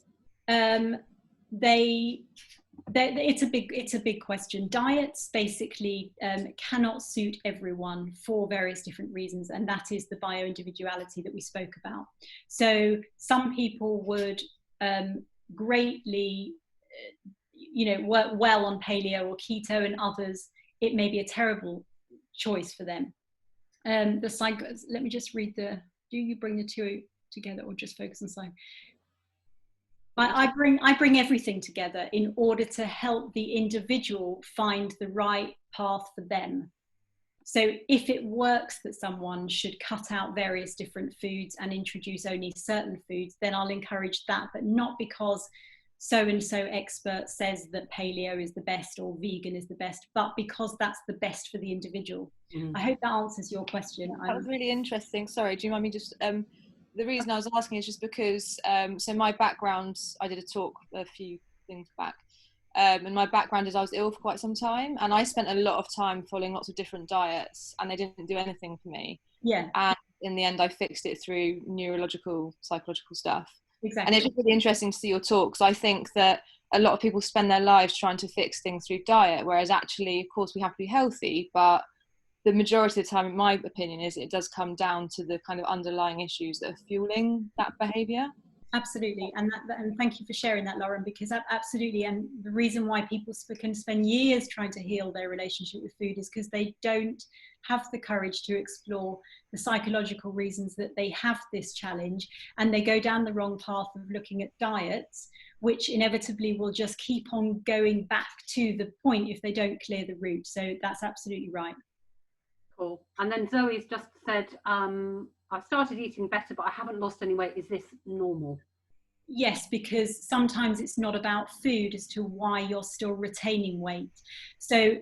it's a big question. Diets basically cannot suit everyone for various different reasons, and that is the bio-individuality that we spoke about. So some people would greatly work well on paleo or keto, and others it may be a terrible choice for them. Let me just read do you bring the two together or just focus on psych? I bring everything together in order to help the individual find the right path for them. So if it works that someone should cut out various different foods and introduce only certain foods, then I'll encourage that, but not because so-and-so expert says that paleo is the best or vegan is the best, but because that's the best for the individual. I hope that answers your question. That was really interesting. Sorry, do you mind me just... the reason I was asking is just because, so my background, I did a talk a few things back, and my background is I was ill for quite some time, and I spent a lot of time following lots of different diets, and they didn't do anything for me. Yeah. And in the end, I fixed it through neurological, psychological stuff. Exactly. And it's just really interesting to see your talk, because I think that a lot of people spend their lives trying to fix things through diet, whereas actually, of course, we have to be healthy, but the majority of the time, in my opinion, is it does come down to the kind of underlying issues that are fueling that behaviour. Absolutely, and thank you for sharing that, Lauren, because absolutely, and the reason why people can spend years trying to heal their relationship with food is because they don't have the courage to explore the psychological reasons that they have this challenge, and they go down the wrong path of looking at diets, which inevitably will just keep on going back to the point if they don't clear the root. So that's absolutely right. Cool. And then Zoe's just said, I've started eating better, but I haven't lost any weight. Is this normal? Yes, because sometimes it's not about food as to why you're still retaining weight. So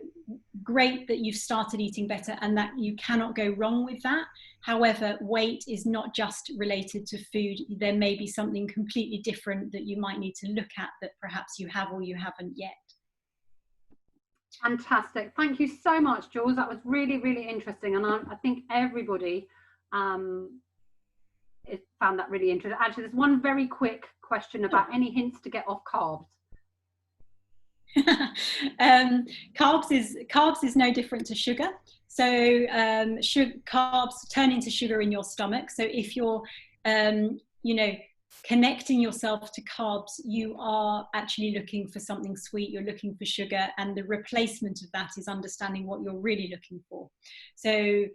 great that you've started eating better and that you cannot go wrong with that. However, weight is not just related to food. There may be something completely different that you might need to look at that perhaps you have or you haven't yet. Fantastic. Thank you so much, Jules. That was really, really interesting. And I think everybody found that really interesting. Actually, there's one very quick question about any hints to get off carbs. Carbs is no different to sugar. So carbs turn into sugar in your stomach. So if you're, connecting yourself to carbs, you are actually looking for something sweet, you're looking for sugar, and the replacement of that is understanding what you're really looking for. So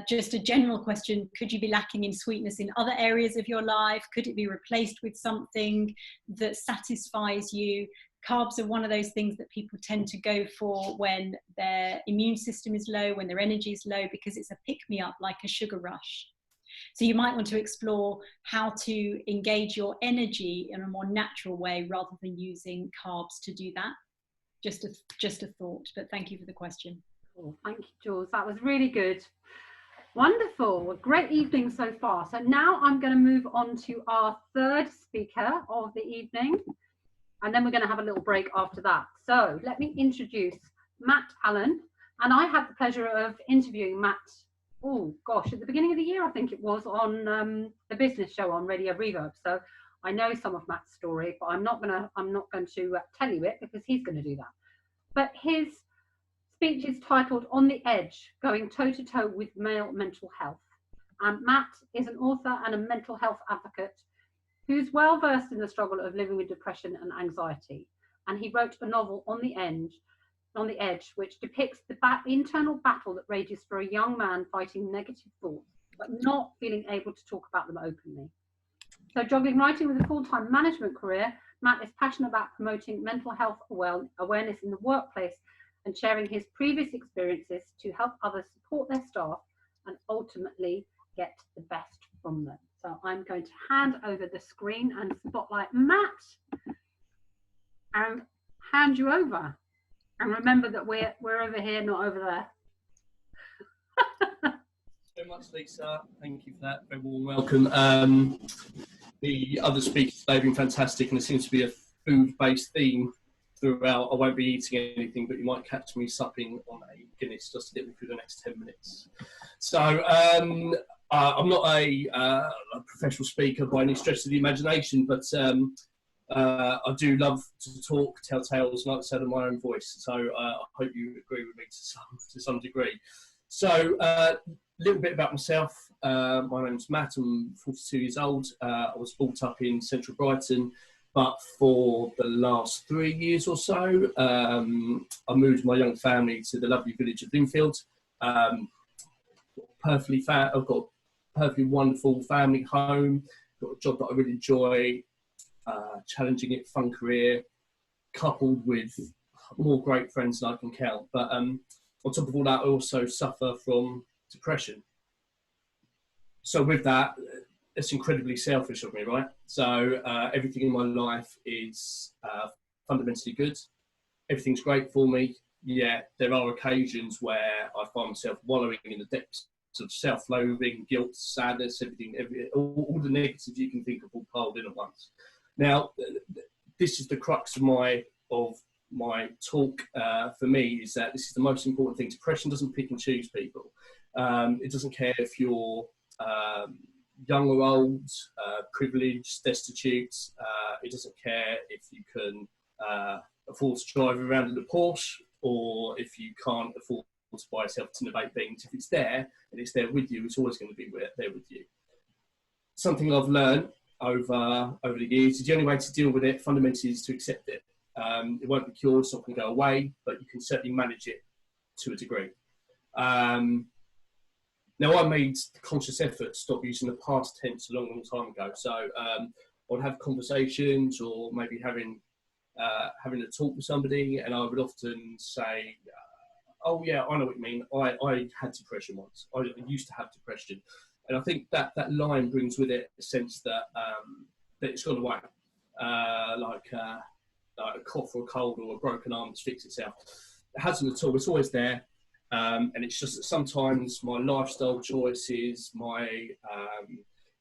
just a general question, could you be lacking in sweetness in other areas of your life? Could it be replaced with something that satisfies you? Carbs are one of those things that people tend to go for when their immune system is low, when their energy is low, because it's a pick-me-up, like a sugar rush. So you might want to explore how to engage your energy in a more natural way rather than using carbs to do that. Just a thought, but thank you for the question. Cool. Thank you, Jules. That was really good. Wonderful. A great evening so far. So now I'm going to move on to our third speaker of the evening, and then we're going to have a little break after that. So let me introduce Matt Allen. And I had the pleasure of interviewing Matt, oh gosh, at the beginning of the year, I think it was, on the business show on Radio Reverb. So I know some of Matt's story, but I'm not going to tell you it because he's going to do that. But his speech is titled On the Edge, Going Toe-to-Toe with Male Mental Health. Matt is an author and a mental health advocate who's well versed in the struggle of living with depression and anxiety. And he wrote a novel, On the Edge, which depicts the internal battle that rages for a young man fighting negative thoughts, but not feeling able to talk about them openly. So juggling writing with a full-time management career, Matt is passionate about promoting mental health awareness in the workplace and sharing his previous experiences to help others support their staff and ultimately get the best from them. So I'm going to hand over the screen and spotlight Matt and hand you over. And remember that we're over here, not over there. So much, Lisa. Thank you for that. Very warm welcome. The other speakers today have been fantastic, and there seems to be a food-based theme throughout. I won't be eating anything, but you might catch me supping on a Guinness just to get me through the next 10 minutes. So I'm not a professional speaker by any stretch of the imagination, but I do love to talk, tell tales, like I said, in my own voice. So I hope you agree with me to some degree. So a little bit about myself. My name's Matt. I'm 42 years old. I was brought up in central Brighton, but for the last 3 years or so, I moved with my young family to the lovely village of Bloomfield. I've got a perfectly wonderful family home, got a job that I really enjoy, challenging it, fun career, coupled with more great friends than I can count. But on top of all that, I also suffer from depression. So with that, it's incredibly selfish of me, right? So everything in my life is fundamentally good. Everything's great for me. Yeah, there are occasions where I find myself wallowing in the depths of self-loathing, guilt, sadness, all the negatives you can think of all piled in at once. Now, this is the crux of my talk for me, is that this is the most important thing. Depression doesn't pick and choose people. It doesn't care if you're young or old, privileged, destitute. It doesn't care if you can afford to drive around in a Porsche, or if you can't afford to buy yourself a tin of baked beans. If it's there and it's there with you, it's always going to be there with you. Something I've learned over the years is the only way to deal with it fundamentally is to accept it. It won't be cured, it's not going to go away, but you can certainly manage it to a degree. Now, I made the conscious effort to stop using the past tense a long time ago. So I would have conversations, or maybe having a talk with somebody, and I would often say, oh yeah, I know what you mean. I had depression once. I used to have depression. And I think that line brings with it a sense that it's gone away, like a cough or a cold or a broken arm that's fixed itself. It hasn't at all. It's always there. And it's just that sometimes my lifestyle choices, my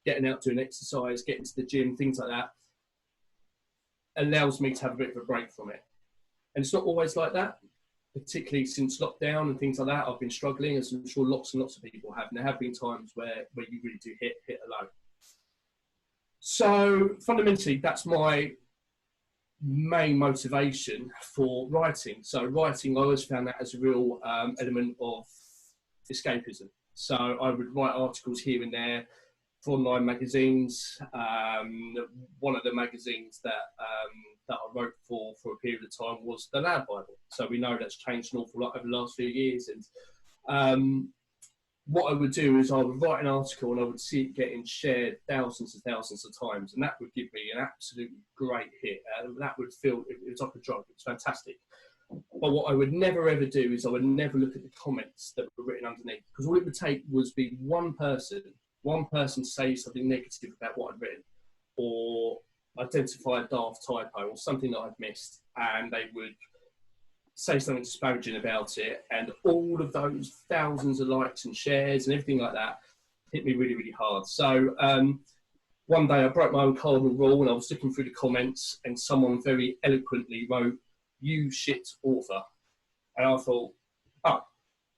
getting out doing exercise, getting to the gym, things like that, allows me to have a bit of a break from it. And it's not always like that, particularly since lockdown and things like that. I've been struggling, as I'm sure lots and lots of people have. And there have been times where you really do hit a low. So fundamentally, that's my main motivation for writing. So writing, I always found that as a real element of escapism. So I would write articles here and there for online magazines. One of the magazines that I wrote for a period of time was the Lad Bible. So we know that's changed an awful lot over the last few years. And what I would do is I would write an article and I would see it getting shared thousands and thousands of times, and that would give me an absolutely great hit. That would feel, it was like a drug. It was fantastic. But what I would never ever do is I would never look at the comments that were written underneath, because all it would take was be one person say something negative about what I'd written, or identify a daft typo or something that I'd missed, and they would say something disparaging about it, and all of those thousands of likes and shares and everything like that hit me really, really hard. So one day I broke my own cardinal rule, and I was looking through the comments, and someone very eloquently wrote, "You shit author." And I thought, oh,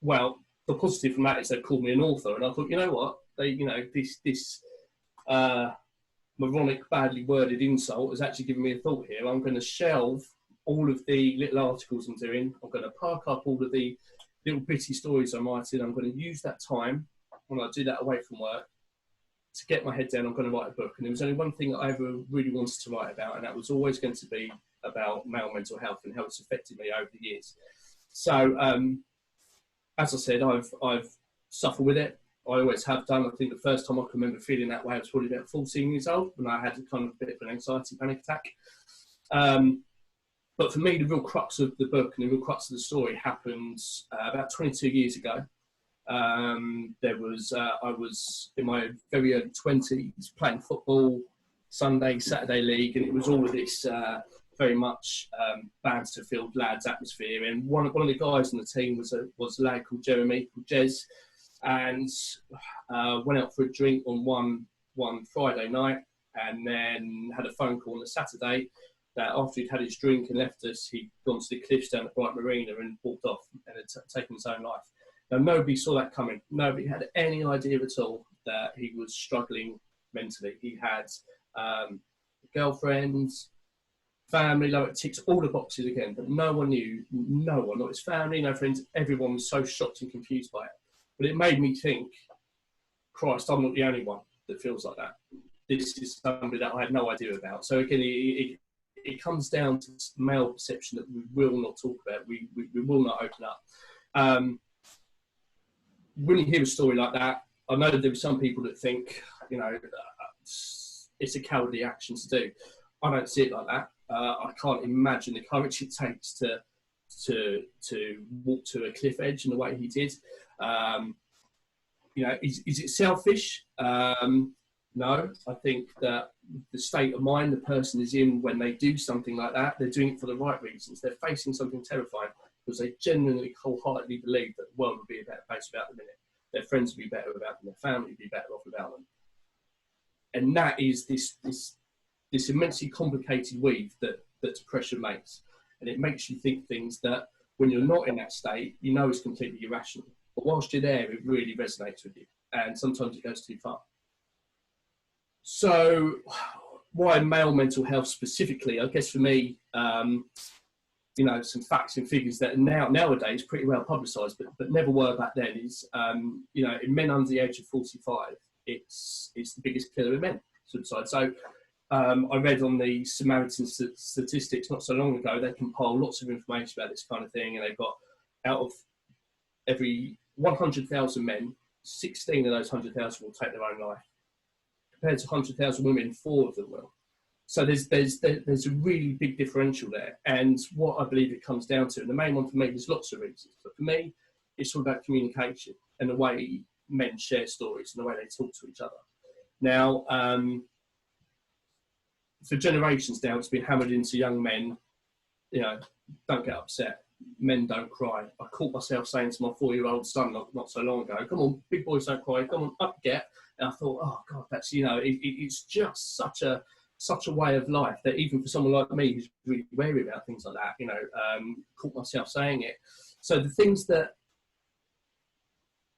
well, the positive from that is they called me an author. And I thought, you know what, this moronic, badly worded insult has actually given me a thought here. I'm going to shelve all of the little articles I'm doing. I'm going to park up all of the little bitty stories I'm writing. I'm going to use that time when I do that away from work to get my head down. I'm going to write a book. And there was only one thing that I ever really wanted to write about, and that was always going to be about male mental health and how it's affected me over the years. So, as I said, I've suffered with it. I always have done. I think the first time I can remember feeling that way, I was probably about 14 years old when I had a kind of bit of an anxiety panic attack. But for me, the real crux of the book and the real crux of the story happened about 22 years ago. I was in my very early 20s playing football, Sunday, Saturday league, and it was all of this very much banter-filled lads atmosphere. And one of the guys on the team was a lad called Jeremy, called Jez, and went out for a drink on one Friday night, and then had a phone call on a Saturday that after he'd had his drink and left us, he'd gone to the cliffs down at Brighton Marina and walked off and had taken his own life. Now, nobody saw that coming. Nobody had any idea at all that he was struggling mentally. He had girlfriends, family, like it ticks all the boxes again, but no one knew, no one, not his family, no friends, everyone was so shocked and confused by it. But it made me think, Christ, I'm not the only one that feels like that. This is something that I had no idea about. So again, it comes down to male perception that we will not talk about, we will not open up. When you hear a story like that, I know that there are some people that think, you know, it's a cowardly action to do. I don't see it like that. I can't imagine the courage it takes to walk to a cliff edge in the way he did. You know, is it selfish? No. I think that the state of mind the person is in when they do something like that, they're doing it for the right reasons. They're facing something terrifying because they genuinely, wholeheartedly believe that the world would be a better place without them in it. Their friends would be better without them. Their family would be better off without them. And that is this immensely complicated weave that depression makes. And it makes you think things that when you're not in that state, you know it's completely irrational. But whilst you're there, it really resonates with you. And sometimes it goes too far. So why male mental health specifically? I guess for me, you know, some facts and figures that are nowadays pretty well publicised, but never were back then is, you know, in men under the age of 45, it's the biggest killer in men, suicide. So I read on the Samaritan statistics not so long ago, they compile lots of information about this kind of thing, and they've got out of every 100,000 men, 16 of those 100,000 will take their own life. Compared to 100,000 women, 4 of them will. So there's a really big differential there. And what I believe it comes down to, and the main one for me, there's lots of reasons, but for me, it's all about communication and the way men share stories and the way they talk to each other. Now, for generations now, it's been hammered into young men, you know, don't get upset. Men don't cry. I caught myself saying to my 4-year-old son not so long ago, come on, big boys don't cry, come on, up get. And I thought, oh God, that's, you know, it's just such a way of life that even for someone like me who's really wary about things like that, you know, caught myself saying it. So the things that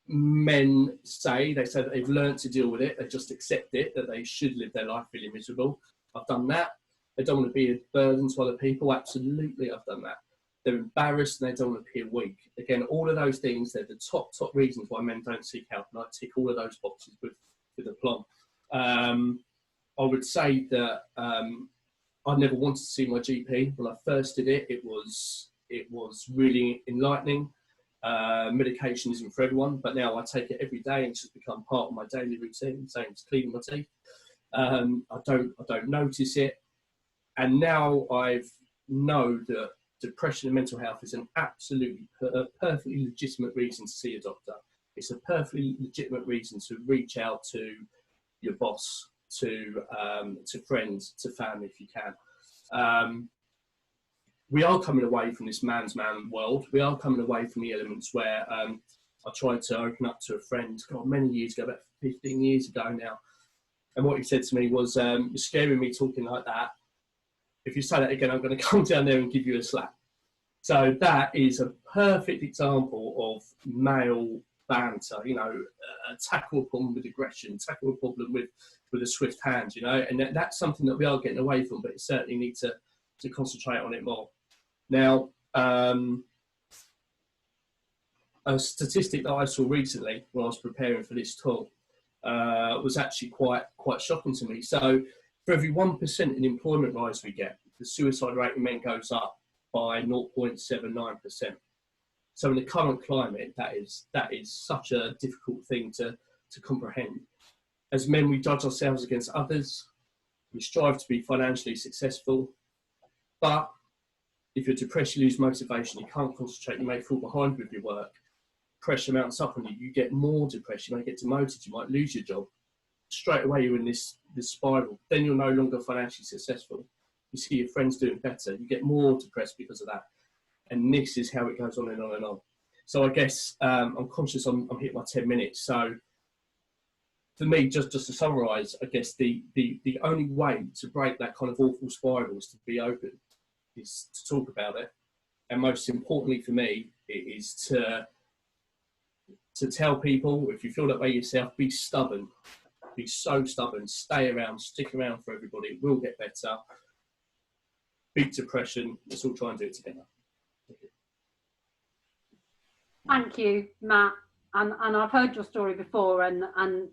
men say, they say that they've learned to deal with it, they just accept it, that they should live their life feeling miserable. I've done that. They don't want to be a burden to other people. Absolutely, I've done that. They're embarrassed and they don't want to appear weak. Again, all of those things, they're the top reasons why men don't seek help. And I tick all of those boxes with aplomb. I would say that I never wanted to see my GP. When I first did it, it was really enlightening. Medication isn't for everyone, but now I take it every day and it's just become part of my daily routine, same as cleaning my teeth. I don't notice it. And now I know that depression and mental health is an absolutely perfectly legitimate reason to see a doctor. It's a perfectly legitimate reason to reach out to your boss, to friends, to family if you can. We are coming away from this man's man world. We are coming away from the elements where I tried to open up to a friend, God, many years ago, about 15 years ago now. And what he said to me was, you're scaring me talking like that. If you say that again, I'm going to come down there and give you a slap. So that is a perfect example of male banter, you know, tackle a problem with aggression, tackle a problem with a swift hand, you know, and that's something that we are getting away from, but we certainly need to concentrate on it more. Now, a statistic that I saw recently when I was preparing for this talk was actually quite shocking to me. So for every 1% in employment rise we get, the suicide rate in men goes up by 0.79%. So in the current climate, that is such a difficult thing to comprehend. As men, we judge ourselves against others. We strive to be financially successful. But if you're depressed, you lose motivation, you can't concentrate, you may fall behind with your work. Pressure mounts up on you, you get more depressed, you may get demoted, you might lose your job. Straight away you're in this spiral. Then you're no longer financially successful. You see your friends doing better, you get more depressed because of that. And this is how it goes on and on and on. So I guess I'm conscious I'm hitting my 10 minutes. So for me, just to summarise, I guess the only way to break that kind of awful spiral is to be open, is to talk about it. And most importantly for me, it is to tell people, if you feel that way yourself, be stubborn. Be so stubborn, stay around, stick around for everybody, it will get better. Beat depression, let's all try and do it together. Thank you, Matt. And I've heard your story before, and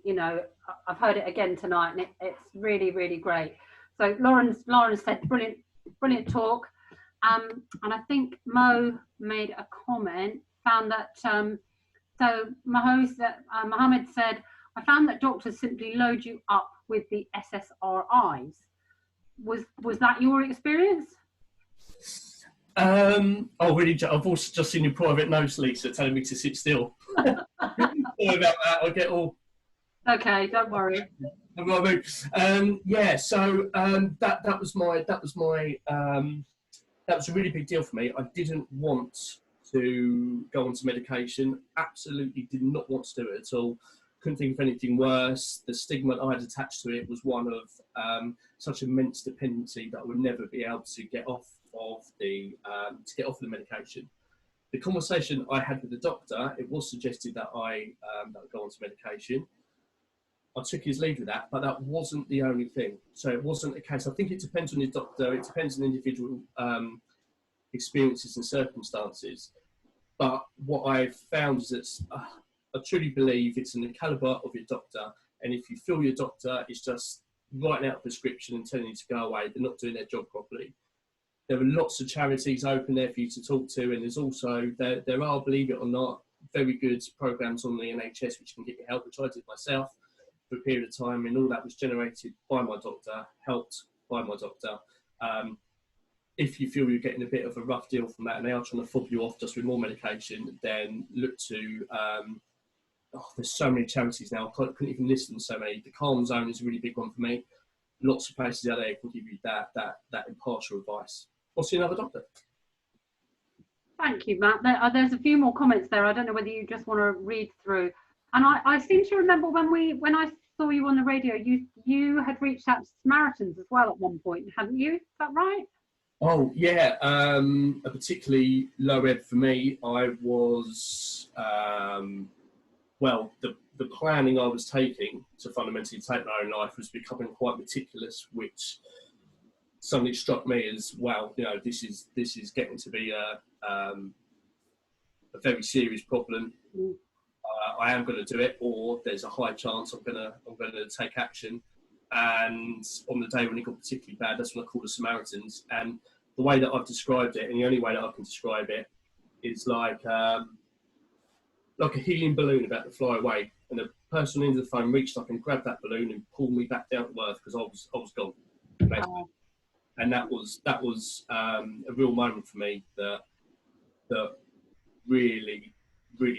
you know, I've heard it again tonight, and it's really, really great. So Lauren said, brilliant talk. And I think Mo made a comment, found that, so Muhammed said, I found that doctors simply load you up with the SSRIs. Was that your experience? Oh, really? I've also just seen your private notes, Lisa, telling me to sit still. Sorry about that. I get all. Okay, don't worry. Yeah. So that was a really big deal for me. I didn't want to go onto medication. Absolutely did not want to do it at all. Couldn't think of anything worse. The stigma I had attached to it was one of such immense dependency that I would never be able to get off of the medication. The conversation I had with the doctor, it was suggested that I go onto medication. I took his lead with that, but that wasn't the only thing. So it wasn't a case. I think it depends on the doctor. It depends on individual experiences and circumstances. But what I've found is that I truly believe it's in the calibre of your doctor. And if you feel your doctor is just writing out a prescription and telling you to go away, they're not doing their job properly. There are lots of charities open there for you to talk to, and there's also, there are, believe it or not, very good programmes on the NHS which can get you help, which I did myself for a period of time, and all that was generated by my doctor, helped by my doctor. If you feel you're getting a bit of a rough deal from that and they are trying to fob you off just with more medication, then look to, there's so many charities now, I couldn't even list them so many. The Calm Zone is a really big one for me. Lots of places out there can give you that impartial advice. Or see another doctor. Thank you, Matt. There's a few more comments there. I don't know whether you just want to read through. And I seem to remember when I saw you on the radio, you had reached out to Samaritans as well at one point, hadn't you? Is that right? Oh yeah, a particularly low ebb for me. I was the planning I was taking to fundamentally take my own life was becoming quite meticulous, which suddenly struck me as, wow, you know, this is getting to be a very serious problem. I am going to do it, or there's a high chance I'm going to take action. And on the day when it got particularly bad, that's when I called the Samaritans. And the way that I've described it, and the only way that I can describe it, is like a helium balloon about to fly away. And the person on the end of the phone reached up and grabbed that balloon and pulled me back down to earth because I was gone. And that was a real moment for me that really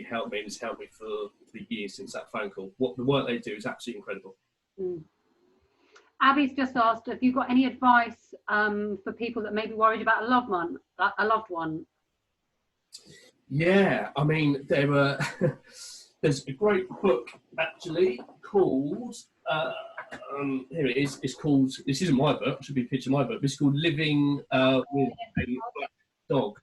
helped me, and has helped me for years since that phone call. What the work they do is absolutely incredible. Abby's just asked, have you got any advice for people that may be worried about a loved one? Yeah, I mean, there's a great book actually called, here it is, it's called, this isn't my book, it should be a picture of my book, it's called Living with a Black Dog.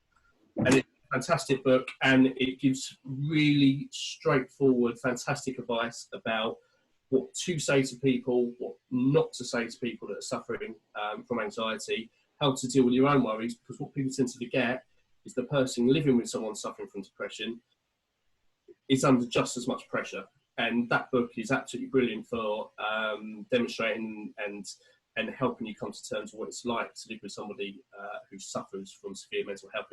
And it's a fantastic book, and it gives really straightforward, fantastic advice about what to say to people, what not to say to people that are suffering from anxiety, how to deal with your own worries, because what people tend to forget is the person living with someone suffering from depression is under just as much pressure. And that book is absolutely brilliant for demonstrating and helping you come to terms with what it's like to live with somebody who suffers from severe mental health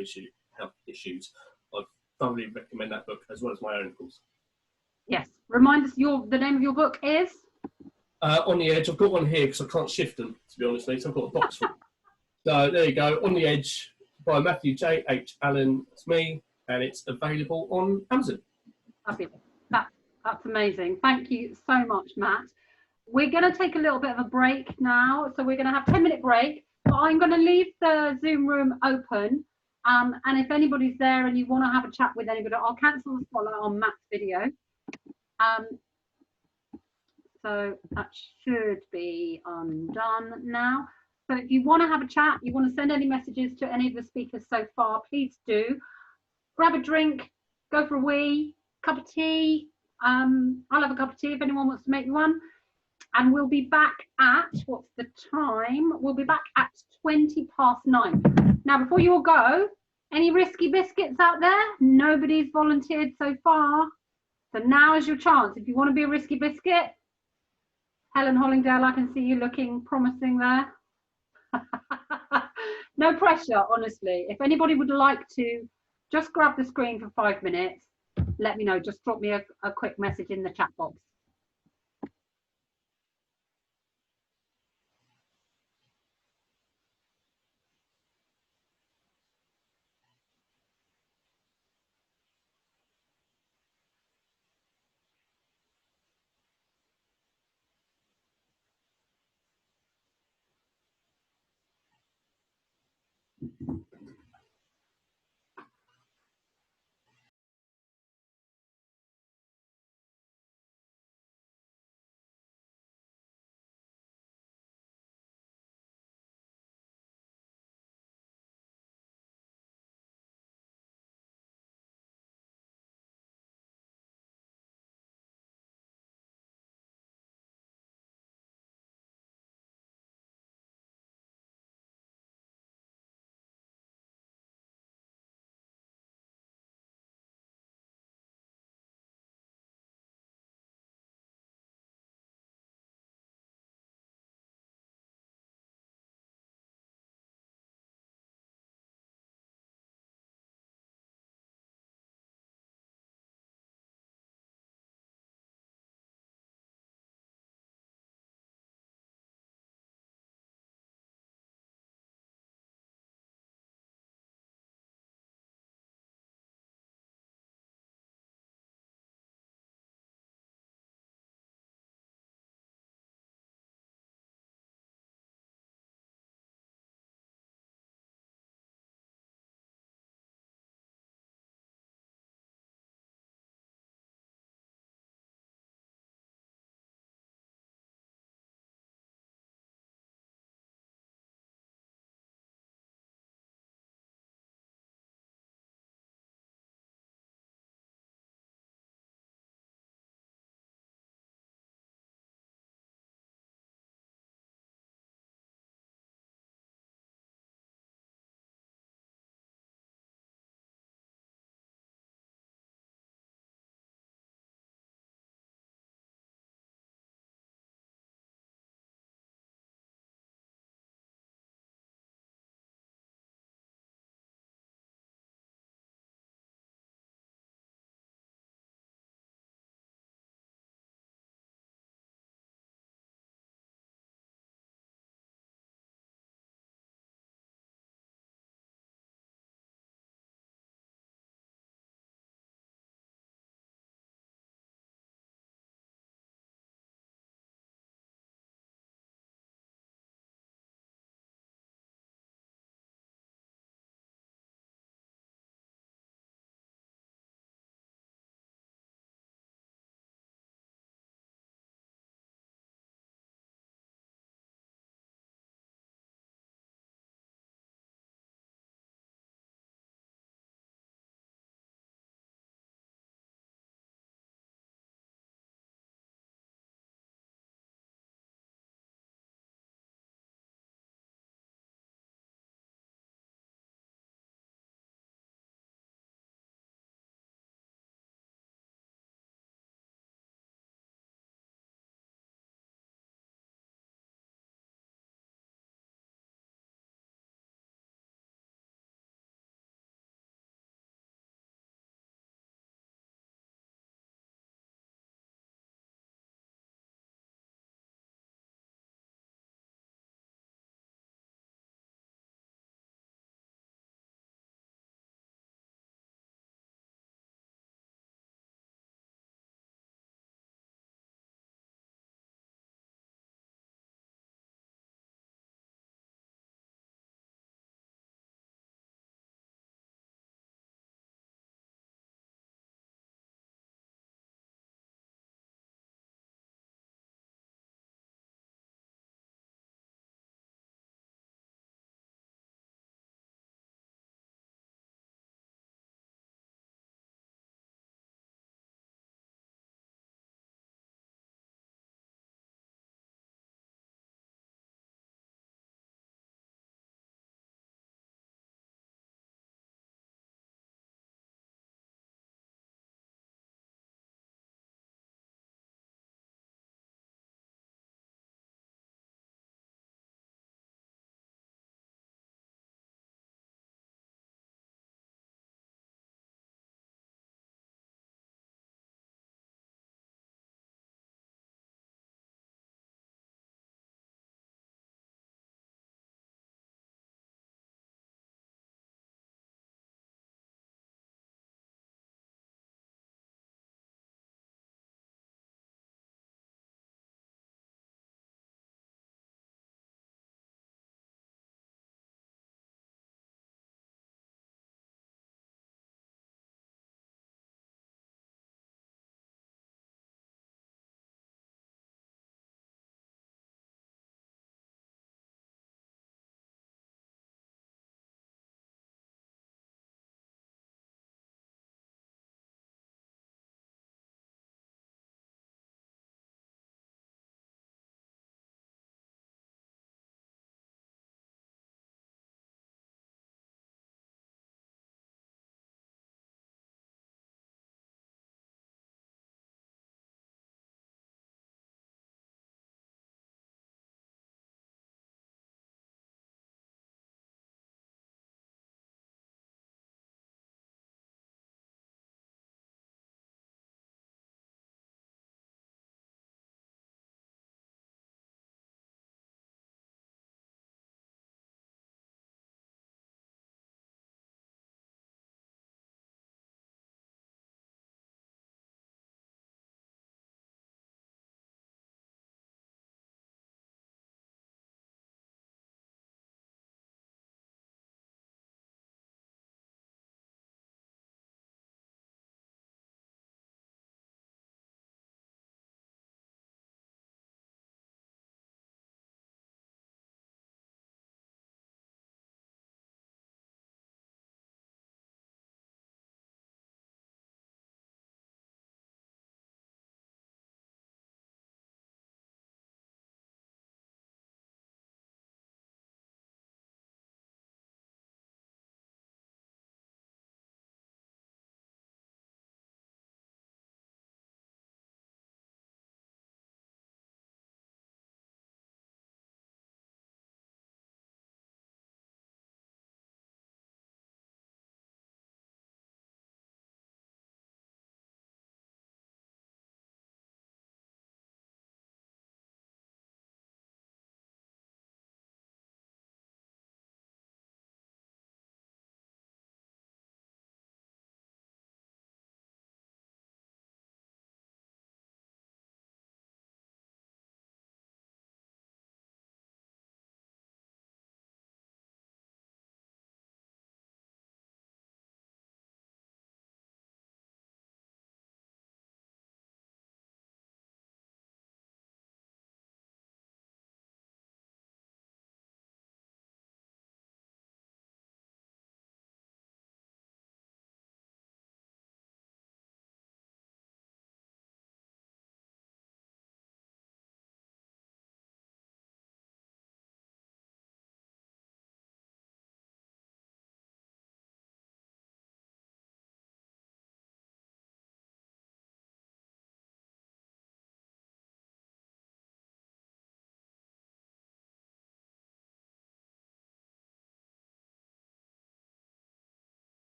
issues. I thoroughly recommend that book, as well as my own, of course. Yes. Remind us, the name of your book is? On the Edge. I've got one here because I can't shift them, to be honest, so I've got a box for it. So there you go, On the Edge by Matthew J. H. Allen. It's me, and it's available on Amazon. Fabulous. That's amazing. Thank you so much, Matt. We're going to take a little bit of a break now. So we're going to have a 10-minute break. But I'm going to leave the Zoom room open. And if anybody's there and you want to have a chat with anybody, I'll cancel the spotlight on Matt's video. So that should be undone now. So if you want to have a chat, you want to send any messages to any of the speakers so far, please do. Grab a drink, go for a wee, cup of tea. I'll have a cup of tea if anyone wants to make me one. And we'll be back at, what's the time? We'll be back at 9:20. Now, before you all go, any risky biscuits out there? Nobody's volunteered so far. So now is your chance. If you want to be a risky biscuit, Helen Hollingdale, I can see you looking promising there. No pressure, honestly. If anybody would like to just grab the screen for 5 minutes, let me know. Just drop me a quick message in the chat box.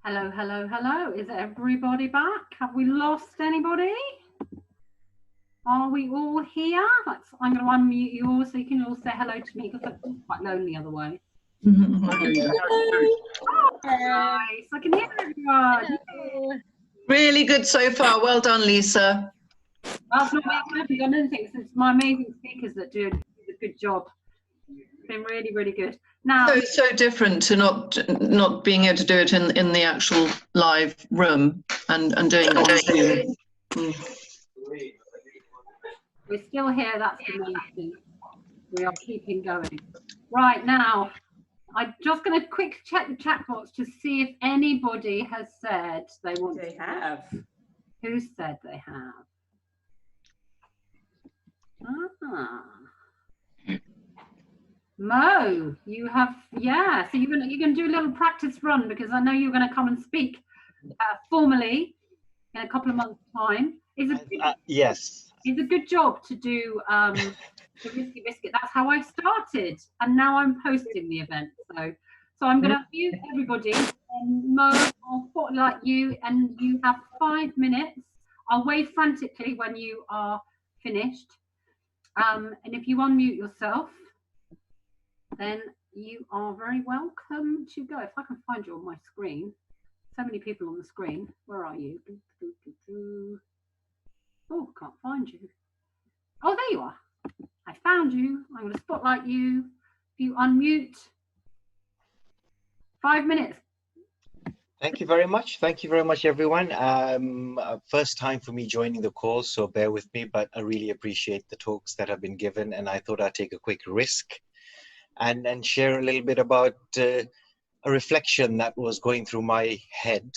Hello, hello, hello. Is everybody back? Have we lost anybody? Are we all here? I'm going to unmute you all so you can all say hello to me because I feel quite lonely otherwise. Oh, nice. I can hear everyone. Really good so far. Well done, Lisa. That's not me clapping on anything. It's my amazing speakers that do a good job. It's been really, really good. Now, So it's so different to not being able to do it in the actual live room and doing it on Zoom. we're still here. That's the main thing. We are keeping going. Right now, I'm just going to quick check the chat box to see if anybody has said they want They have. Who said they have? Mo, you have, yeah. So you're gonna do a little practice run because I know you're going to come and speak formally in a couple of months' time. Yes. It's a good job to do the Risky Biscuit. That's how I started, and now I'm hosting the event. So I'm going to mute everybody. And Mo, I'll spotlight you, and you have 5 minutes. I'll wave frantically when you are finished. And if you unmute yourself, then you are very welcome to go. If I can find you on my screen. So many people on the screen. Where are you? Oh, can't find you. Oh, there you are. I found you. I'm going to spotlight you. If you unmute. 5 minutes. Thank you very much. Thank you very much, everyone. First time for me joining the call, so bear with me, but I really appreciate the talks that have been given, and I thought I'd take a quick risk and share a little bit about a reflection that was going through my head,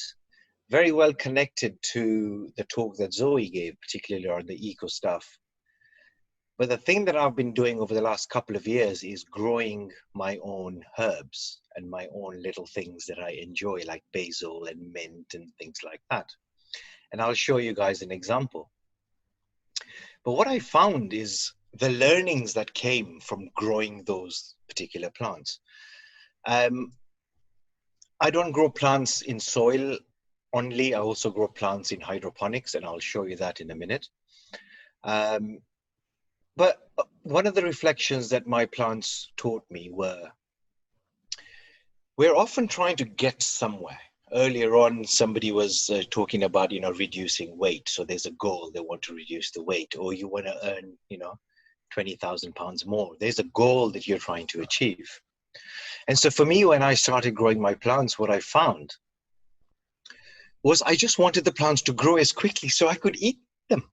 very well connected to the talk that Zoe gave, particularly on the eco stuff. But the thing that I've been doing over the last couple of years is growing my own herbs and my own little things that I enjoy, like basil and mint and things like that. And I'll show you guys an example. But what I found is the learnings that came from growing those particular plants. I don't grow plants in soil only. I also grow plants in hydroponics, and I'll show you that in a minute. But one of the reflections that my plants taught me were, we're often trying to get somewhere. Earlier on, somebody was talking about, reducing weight. So there's a goal, they want to reduce the weight, or you want to earn, 20,000 pounds more. There's a goal that you're trying to achieve. And so for me, when I started growing my plants, what I found was I just wanted the plants to grow as quickly so I could eat them.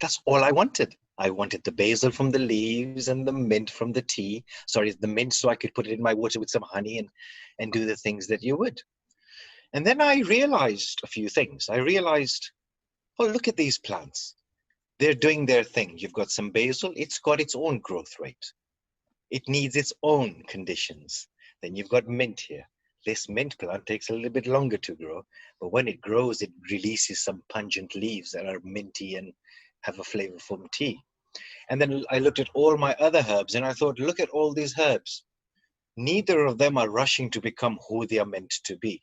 That's all I wanted. I wanted the basil from the leaves and the mint from the tea. Sorry, the mint so I could put it in my water with some honey and do the things that you would. And then I realized a few things. I realized, oh, look at these plants. They're doing their thing. You've got some basil. It's got its own growth rate. It needs its own conditions. Then you've got mint here. This mint plant takes a little bit longer to grow, but when it grows, it releases some pungent leaves that are minty and have a flavorful tea. And then I looked at all my other herbs and I thought, look at all these herbs. Neither of them are rushing to become who they are meant to be.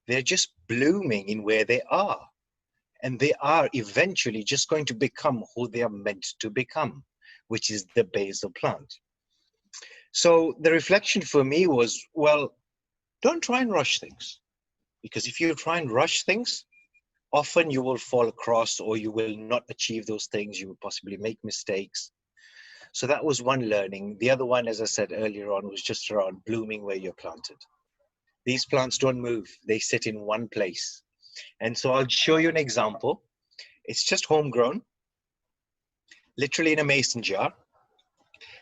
They're just blooming in where they are. And they are eventually just going to become who they are meant to become, which is the basil plant. So the reflection for me was, well, don't try and rush things. Because if you try and rush things, often you will fall across or you will not achieve those things. You will possibly make mistakes. So that was one learning. The other one, as I said earlier on, was just around blooming where you're planted. These plants don't move. They sit in one place. And so I'll show you an example. It's just homegrown, literally in a mason jar.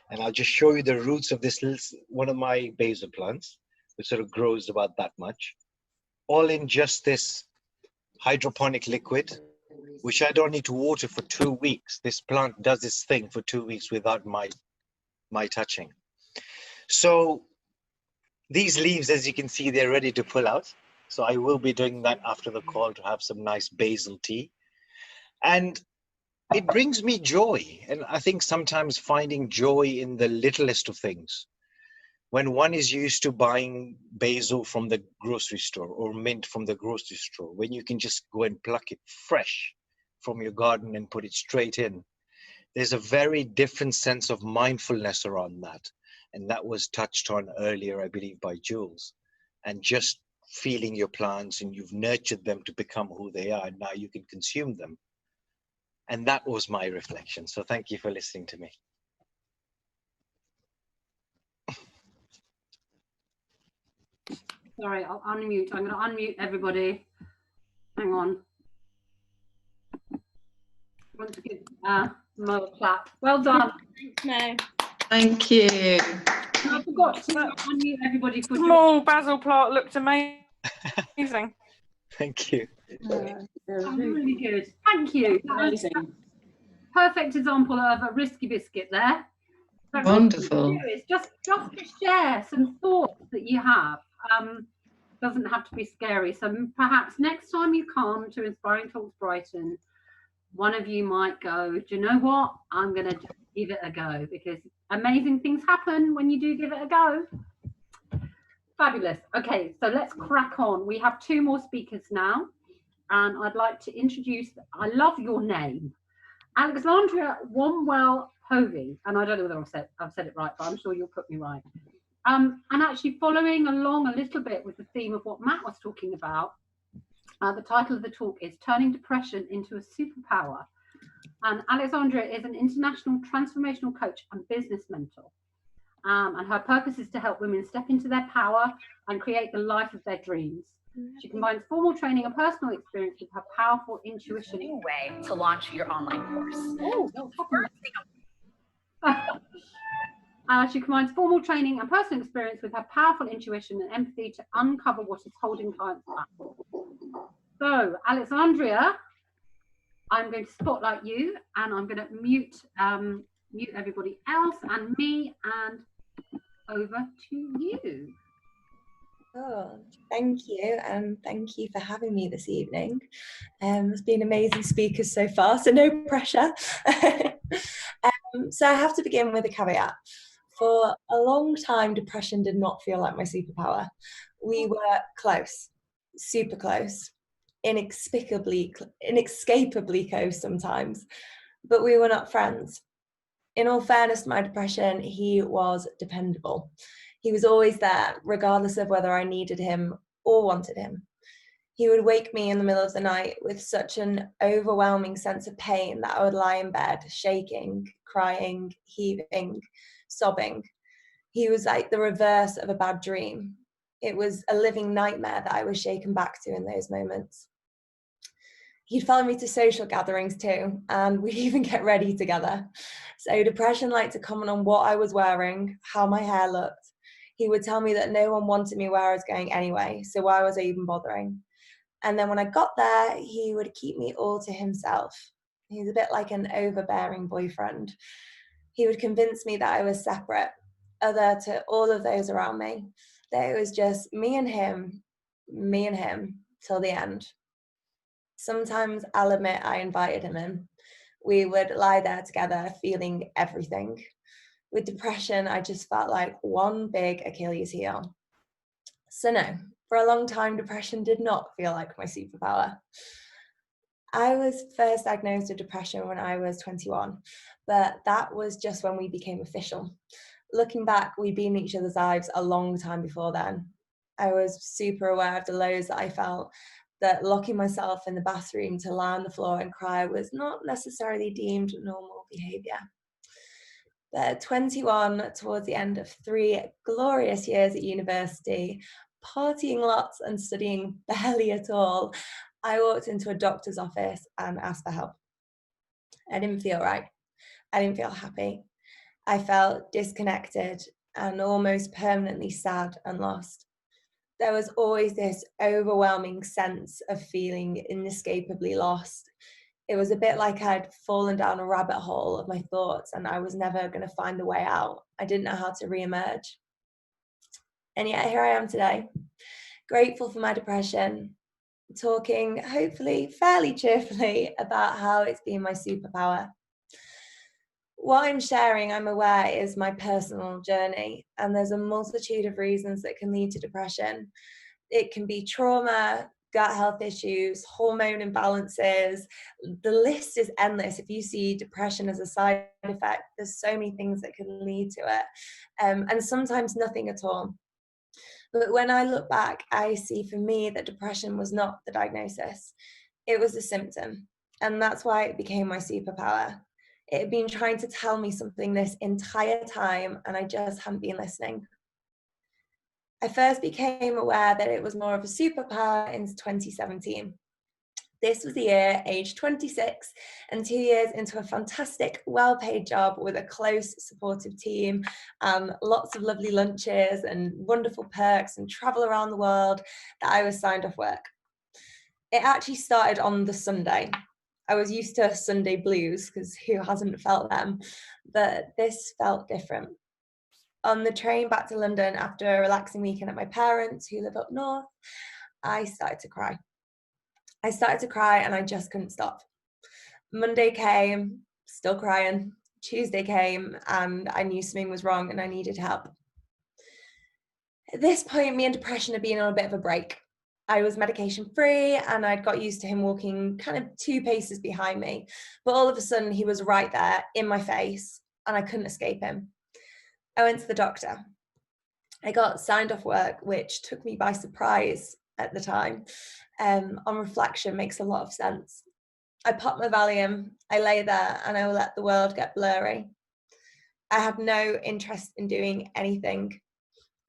And I'll just show you the roots of this one of my basil plants, which sort of grows about that much, all in just this hydroponic liquid, which I don't need to water for 2 weeks. This plant does its thing for 2 weeks without my touching. So these leaves, as you can see, they're ready to pull out. So I will be doing that after the call to have some nice basil tea. And it brings me joy. And I think sometimes finding joy in the littlest of things. when one is used to buying basil from the grocery store or mint from the grocery store, when you can just go and pluck it fresh from your garden and put it straight in, there's a very different sense of mindfulness around that. And that was touched on earlier, I believe, by Jules. And just feeling your plants, and you've nurtured them to become who they are, and now you can consume them. And that was my reflection. So thank you for listening to me. Sorry, I'll unmute. I'm going to unmute everybody. Hang on. I want to give Mo a clap. Well done. Thanks, Mo. Thank you. I forgot to unmute everybody for Small basil plant looked amazing. Thank you. really good. Thank you. Amazing. Perfect example of a risky biscuit there. So Wonderful. just to share some thoughts that you have. Doesn't have to be scary. So perhaps next time you come to Inspiring Talks Brighton, one of you might go, do you know what? I'm going to give it a go, because amazing things happen when you do give it a go. Fabulous. Okay, so let's crack on. We have 2 more speakers now, and I'd like to introduce, I love your name, Alexandria Womwell Povey, and I don't know whether I've said it right, but I'm sure you'll put me right. And actually following along a little bit with the theme of what Matt was talking about, the title of the talk is Turning Depression into a Superpower. And Alexandria is an international transformational coach and business mentor. And her purpose is to help women step into their power and create the life of their dreams. She combines formal training and personal experience with her powerful intuition. New way to launch your online course. She combines formal training and personal experience with her powerful intuition and empathy to uncover what is holding clients back. So, Alexandria, I'm going to spotlight you, and I'm going to mute everybody else and me, and over to you. Oh, thank you, and thank you for having me this evening. There's been amazing speakers so far, so no pressure. So I have to begin with a caveat. For a long time, depression did not feel like my superpower. We were close, super close, inescapably close sometimes, but we were not friends. In all fairness to my depression, he was dependable. He was always there, regardless of whether I needed him or wanted him. He would wake me in the middle of the night with such an overwhelming sense of pain that I would lie in bed, shaking, crying, heaving, sobbing. He was like the reverse of a bad dream. It was a living nightmare that I was shaken back to in those moments. He'd follow me to social gatherings too, and we'd even get ready together. So depression liked to comment on what I was wearing, how my hair looked. He would tell me that no one wanted me where I was going anyway, so why was I even bothering? And then when I got there, he would keep me all to himself. He was a bit like an overbearing boyfriend. He would convince me that I was separate, other to all of those around me, that it was just me and him, till the end. Sometimes I'll admit I invited him in. We would lie there together, feeling everything. With depression, I just felt like one big Achilles heel. So no, for a long time, depression did not feel like my superpower. I was first diagnosed with depression when I was 21, but that was just when we became official. Looking back, we'd been in each other's lives a long time before then. I was super aware of the lows that I felt, that locking myself in the bathroom to lie on the floor and cry was not necessarily deemed normal behaviour. But at 21, towards the end of 3 glorious years at university, partying lots and studying barely at all, I walked into a doctor's office and asked for help. I didn't feel right. I didn't feel happy. I felt disconnected and almost permanently sad and lost. There was always this overwhelming sense of feeling inescapably lost. It was a bit like I'd fallen down a rabbit hole of my thoughts and I was never going to find a way out. I didn't know how to re-emerge. And yet here I am today, grateful for my depression, talking hopefully fairly cheerfully about how it's been my superpower. What I'm sharing, I'm aware, is my personal journey, and there's a multitude of reasons that can lead to depression. It can be trauma, gut health issues, hormone imbalances. The list is endless. If you see depression as a side effect, there's so many things that can lead to it, and sometimes nothing at all. But when I look back, I see for me that depression was not the diagnosis. It was a symptom, and that's why it became my superpower. It had been trying to tell me something this entire time, and I just hadn't been listening. I first became aware that it was more of a superpower in 2017. This was the year, age 26, and 2 years into a fantastic, well-paid job with a close, supportive team, lots of lovely lunches and wonderful perks and travel around the world, that I was signed off work. It actually started on the Sunday. I was used to Sunday blues, because who hasn't felt them? But this felt different. On the train back to London after a relaxing weekend at my parents, who live up north, I started to cry. And I just couldn't stop. Monday came, still crying. Tuesday came, and I knew something was wrong and I needed help. At this point, me and depression had been on a bit of a break. I was medication free and I'd got used to him walking kind of 2 paces behind me. But all of a sudden he was right there in my face and I couldn't escape him. I went to the doctor. I got signed off work, which took me by surprise at the time. On reflection, makes a lot of sense. I popped my Valium, I lay there and I let the world get blurry. I had no interest in doing anything.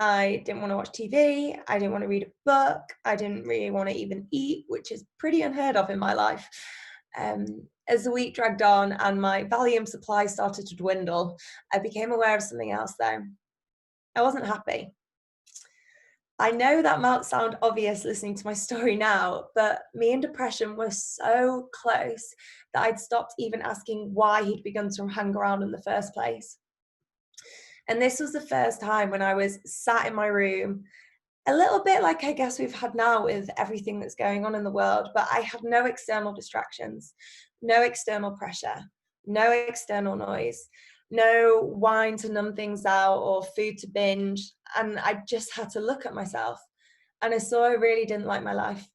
I didn't want to watch TV, I didn't want to read a book, I didn't really want to even eat, which is pretty unheard of in my life. As the week dragged on and my Valium supply started to dwindle, I became aware of something else though. I wasn't happy. I know that might sound obvious listening to my story now, but me and depression were so close that I'd stopped even asking why he'd begun to hang around in the first place. And this was the first time when I was sat in my room, a little bit like I guess we've had now with everything that's going on in the world, but I had no external distractions, no external pressure, no external noise, no wine to numb things out or food to binge. And I just had to look at myself. And I saw I really didn't like my life,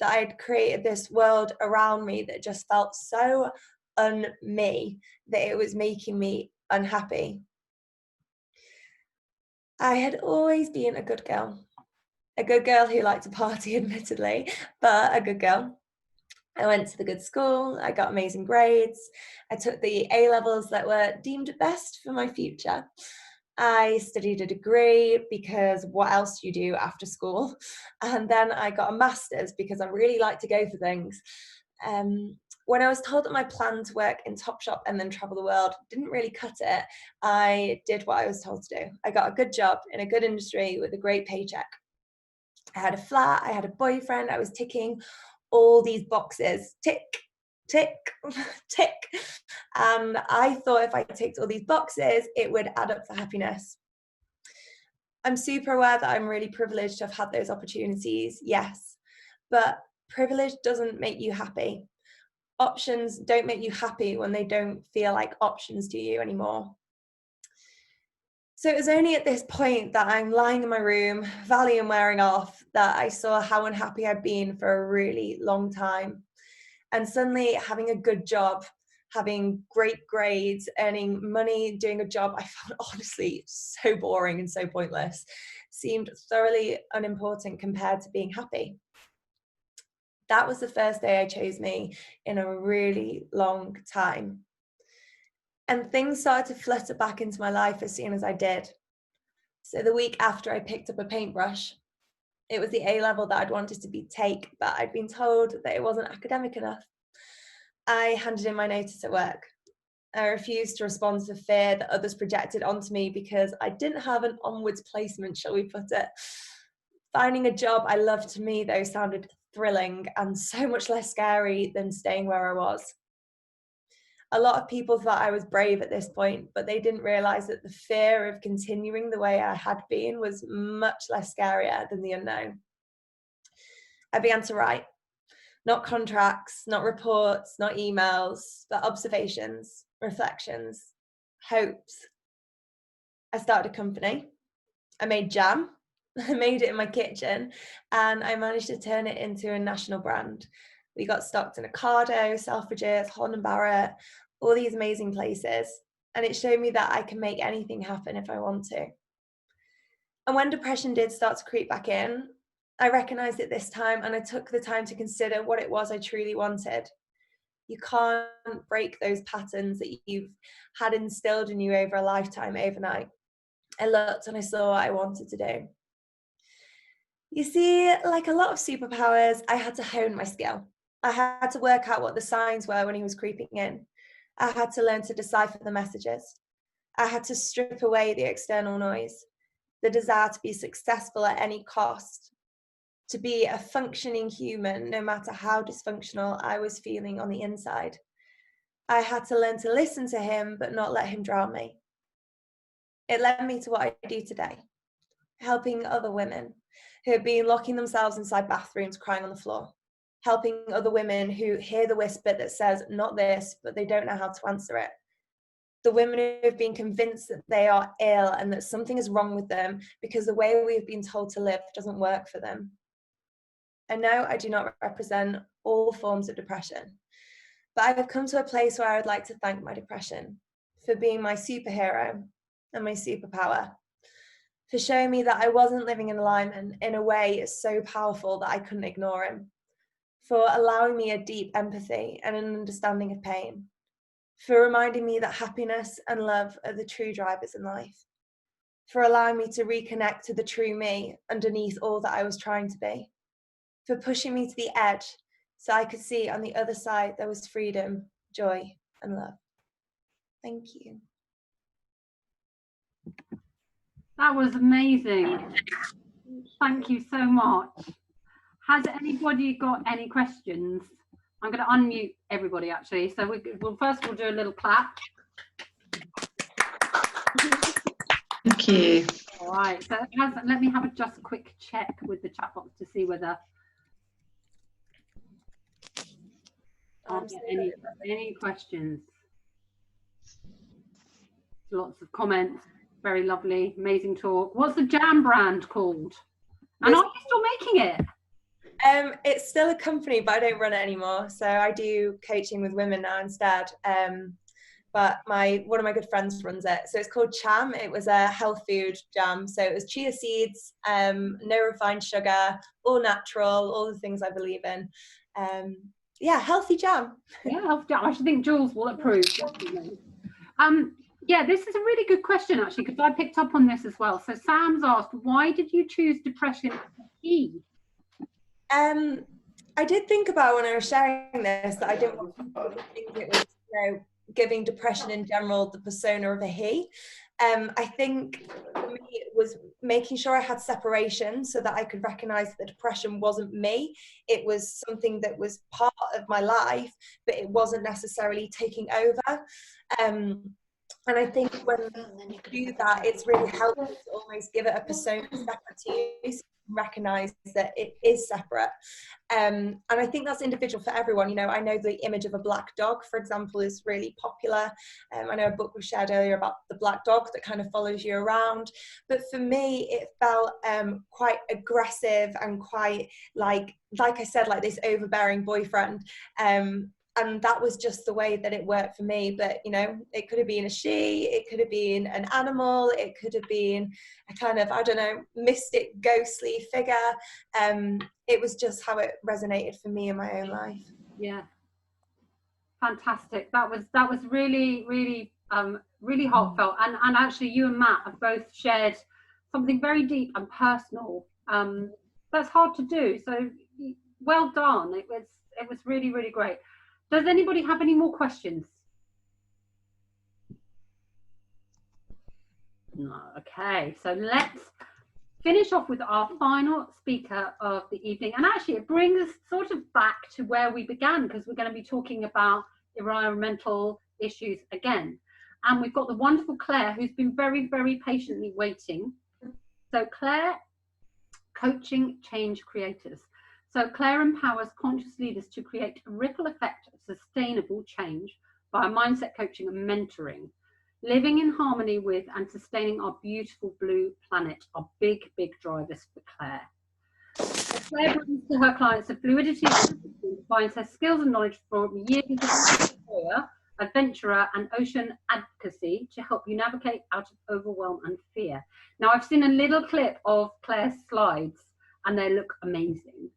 that I'd created this world around me that just felt so un-me that it was making me unhappy. I had always been a good girl who liked to party, admittedly, but a good girl. I went to the good school, I got amazing grades, I took the A-levels that were deemed best for my future. I studied a degree because what else do you do after school? And then I got a master's because I really like to go for things. When I was told that my plan to work in Topshop and then travel the world didn't really cut it, I did what I was told to do. I got a good job in a good industry with a great paycheck. I had a flat, I had a boyfriend, I was ticking all these boxes, tick, tick, tick. And I thought if I ticked all these boxes, it would add up for happiness. I'm super aware that I'm really privileged to have had those opportunities, yes, but privilege doesn't make you happy. Options don't make you happy when they don't feel like options to you anymore. So it was only at this point that I'm lying in my room, Valium wearing off, that I saw how unhappy I'd been for a really long time. And suddenly having a good job, having great grades, earning money, doing a job I found honestly so boring and so pointless, seemed thoroughly unimportant compared to being happy. That was the first day I chose me in a really long time. And things started to flutter back into my life as soon as I did. So the week after, I picked up a paintbrush. It was the A-level that I'd wanted to take, but I'd been told that it wasn't academic enough. I handed in my notice at work. I refused to respond to the fear that others projected onto me because I didn't have an onwards placement, shall we put it. Finding a job I loved to me, though, sounded thrilling and so much less scary than staying where I was. A lot of people thought I was brave at this point, but they didn't realize that the fear of continuing the way I had been was much less scarier than the unknown. I began to write, not contracts, not reports, not emails, but observations, reflections, hopes, I started a company. I made jam. I made it in my kitchen, and I managed to turn it into a national brand. We got stocked in Ocado, Selfridges, Holland & Barrett, all these amazing places. And it showed me that I can make anything happen if I want to. And when depression did start to creep back in, I recognized it this time, and I took the time to consider what it was I truly wanted. You can't break those patterns that you've had instilled in you over a lifetime overnight. I looked and I saw what I wanted to do. You see, like a lot of superpowers, I had to hone my skill. I had to work out what the signs were when he was creeping in. I had to learn to decipher the messages. I had to strip away the external noise, the desire to be successful at any cost, to be a functioning human, no matter how dysfunctional I was feeling on the inside. I had to learn to listen to him, but not let him drown me. It led me to what I do today, helping other women who have been locking themselves inside bathrooms crying on the floor, helping other women who hear the whisper that says, not this, but they don't know how to answer it. The women who have been convinced that they are ill and that something is wrong with them because the way we've been told to live doesn't work for them. And no, I do not represent all forms of depression, but I have come to a place where I would like to thank my depression for being my superhero and my superpower, for showing me that I wasn't living in alignment in a way so powerful that I couldn't ignore him, for allowing me a deep empathy and an understanding of pain, for reminding me that happiness and love are the true drivers in life, for allowing me to reconnect to the true me underneath all that I was trying to be, for pushing me to the edge so I could see on the other side there was freedom, joy, and love. Thank you. That was amazing. Thank you so much. Has anybody got any questions? I'm going to unmute everybody actually. So we'll do a little clap. Thank you. All right. So let me have just a quick check with the chat box to see whether any questions. Lots of comments. Very lovely, amazing talk. What's the jam brand called? And are you still making it? It's still a company, but I don't run it anymore. So I do coaching with women now instead. But one of my good friends runs it. So it's called Cham. It was a health food jam. So it was chia seeds, no refined sugar, all natural, all the things I believe in. Yeah, healthy jam. Yeah, healthy jam. I should think Jules will approve. Yeah, this is a really good question actually, because I picked up on this as well. So Sam's asked, why did you choose depression as a he? I did think about when I was sharing this that I didn't want people to think it was, giving depression in general the persona of a he. I think for me it was making sure I had separation so that I could recognize that depression wasn't me. It was something that was part of my life, but it wasn't necessarily taking over. And I think when you do that, it's really helpful to almost give it a persona separate to you, so you can recognize that it is separate. And I think that's individual for everyone. You know, I know the image of a black dog, for example, is really popular. I know a book was shared earlier about the black dog that kind of follows you around. But for me, it felt quite aggressive and quite like I said, like this overbearing boyfriend. And that was just the way that it worked for me. But, you know, it could have been a she, it could have been an animal, it could have been a kind of, I don't know, mystic, ghostly figure. It was just how it resonated for me in my own life. Yeah. Fantastic. That was really, really, really heartfelt. And actually you and Matt have both shared something very deep and personal. That's hard to do. So well done. It was really, really great. Does anybody have any more questions? No. Okay, so let's finish off with our final speaker of the evening. And actually it brings us sort of back to where we began, because we're going to be talking about environmental issues again. And we've got the wonderful Claire, who's been very, very patiently waiting. So Claire, coaching change creators. So Claire empowers conscious leaders to create a ripple effect of sustainable change via mindset coaching and mentoring. Living in harmony with and sustaining our beautiful blue planet are big, big drivers for Claire. Claire brings to her clients a fluidity that combines her skills and knowledge from years of employer, adventurer and ocean advocacy to help you navigate out of overwhelm and fear. Now, I've seen a little clip of Claire's slides and they look amazing.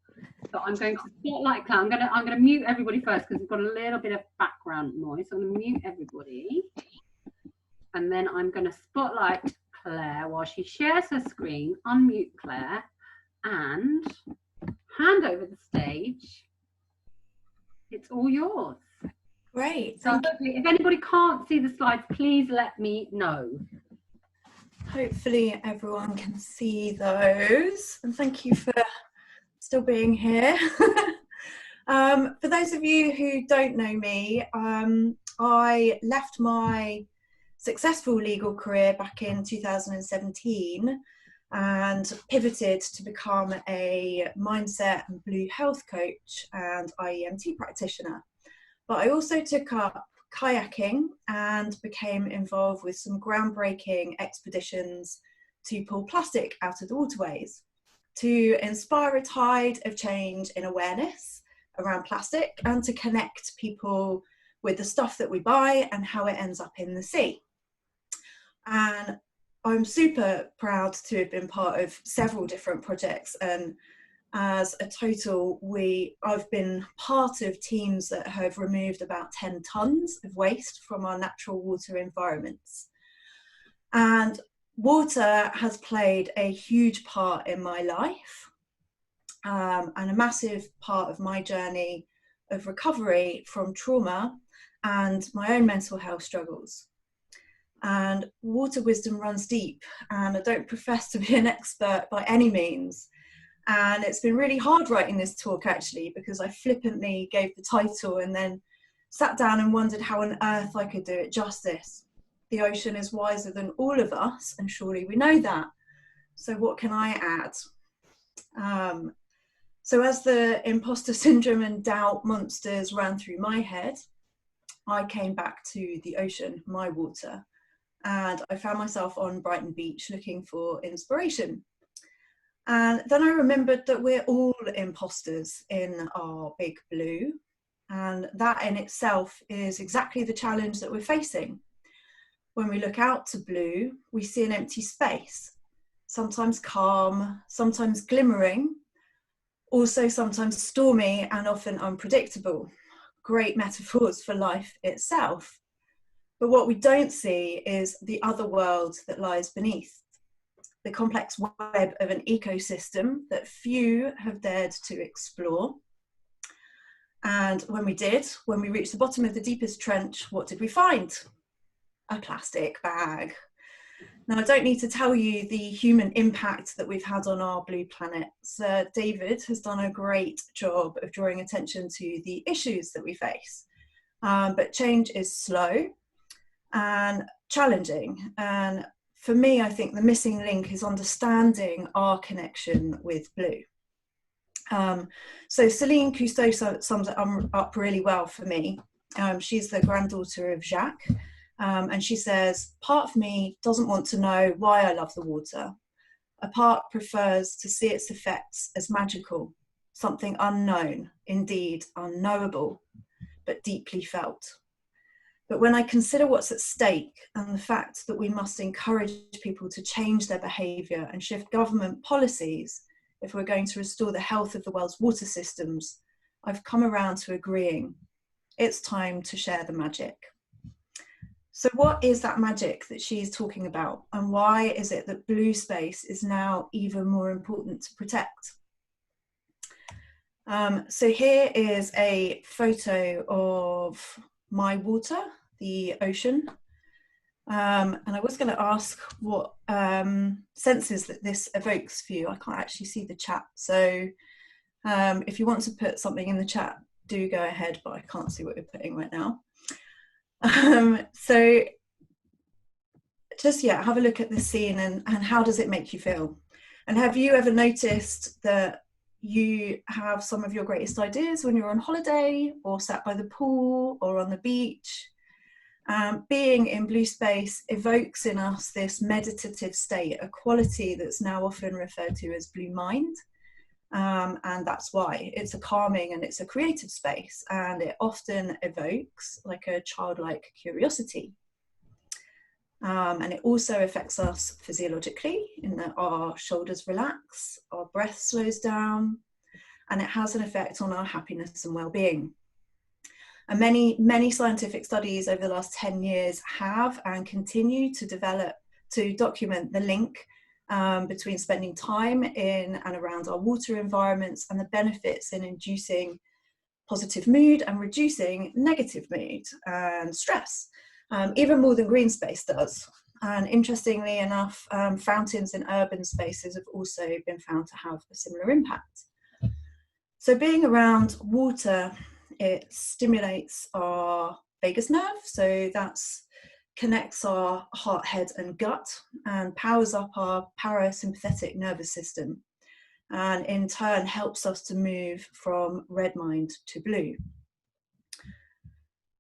So I'm going to spotlight Claire. I'm going to mute everybody first because we've got a little bit of background noise. So I'm going to mute everybody. And then I'm going to spotlight Claire while she shares her screen. Unmute Claire and hand over the stage. It's all yours. Great. So hopefully, if anybody can't see the slides, please let me know. Hopefully everyone can see those. And thank you for still being here. For those of you who don't know me, I left my successful legal career back in 2017 and pivoted to become a mindset and blue health coach and IEMT practitioner. But I also took up kayaking and became involved with some groundbreaking expeditions to pull plastic out of the waterways to inspire a tide of change in awareness around plastic and to connect people with the stuff that we buy and how it ends up in the sea. And I'm super proud to have been part of several different projects, and as a total, I've been part of teams that have removed about 10 tons of waste from our natural water environments. And water has played a huge part in my life and a massive part of my journey of recovery from trauma and my own mental health struggles. And water wisdom runs deep, and I don't profess to be an expert by any means. And it's been really hard writing this talk actually, because I flippantly gave the title and then sat down and wondered how on earth I could do it justice. The ocean is wiser than all of us, and surely we know that. So what can I add? So as the imposter syndrome and doubt monsters ran through my head, I came back to the ocean, my water, and I found myself on Brighton Beach looking for inspiration. And then I remembered that we're all imposters in our big blue, and that in itself is exactly the challenge that we're facing. When we look out to blue, we see an empty space, sometimes calm, sometimes glimmering, also sometimes stormy and often unpredictable. Great metaphors for life itself. But what we don't see is the other world that lies beneath, the complex web of an ecosystem that few have dared to explore. And when we did, when we reached the bottom of the deepest trench, what did we find? A plastic bag. Now, I don't need to tell you the human impact that we've had on our blue planet. Sir David has done a great job of drawing attention to the issues that we face. But change is slow and challenging. And for me, I think the missing link is understanding our connection with blue. So Celine Cousteau sums it up really well for me. She's the granddaughter of Jacques. And she says, part of me doesn't want to know why I love the water. A part prefers to see its effects as magical, something unknown, indeed unknowable, but deeply felt. But when I consider what's at stake and the fact that we must encourage people to change their behaviour and shift government policies if we're going to restore the health of the world's water systems, I've come around to agreeing it's time to share the magic. So what is that magic that she's talking about, and why is it that blue space is now even more important to protect? So here is a photo of my water, the ocean, and I was going to ask what senses that this evokes for you. I can't actually see the chat, so if you want to put something in the chat, do go ahead, but I can't see what you're putting right now. So just, yeah, have a look at the scene and how does it make you feel? And have you ever noticed that you have some of your greatest ideas when you're on holiday or sat by the pool or on the beach? Being in blue space evokes in us this meditative state, a quality that's now often referred to as blue mind. And that's why it's a calming and it's a creative space, and it often evokes like a childlike curiosity. And it also affects us physiologically in that our shoulders relax, our breath slows down, and it has an effect on our happiness and well-being. And many scientific studies over the last 10 years have and continue to document the link between spending time in and around our water environments and the benefits in inducing positive mood and reducing negative mood and stress, even more than green space does. And interestingly enough, fountains in urban spaces have also been found to have a similar impact. So being around water, it stimulates our vagus nerve, so that connects our heart, head and gut, and powers up our parasympathetic nervous system, and in turn helps us to move from red mind to blue.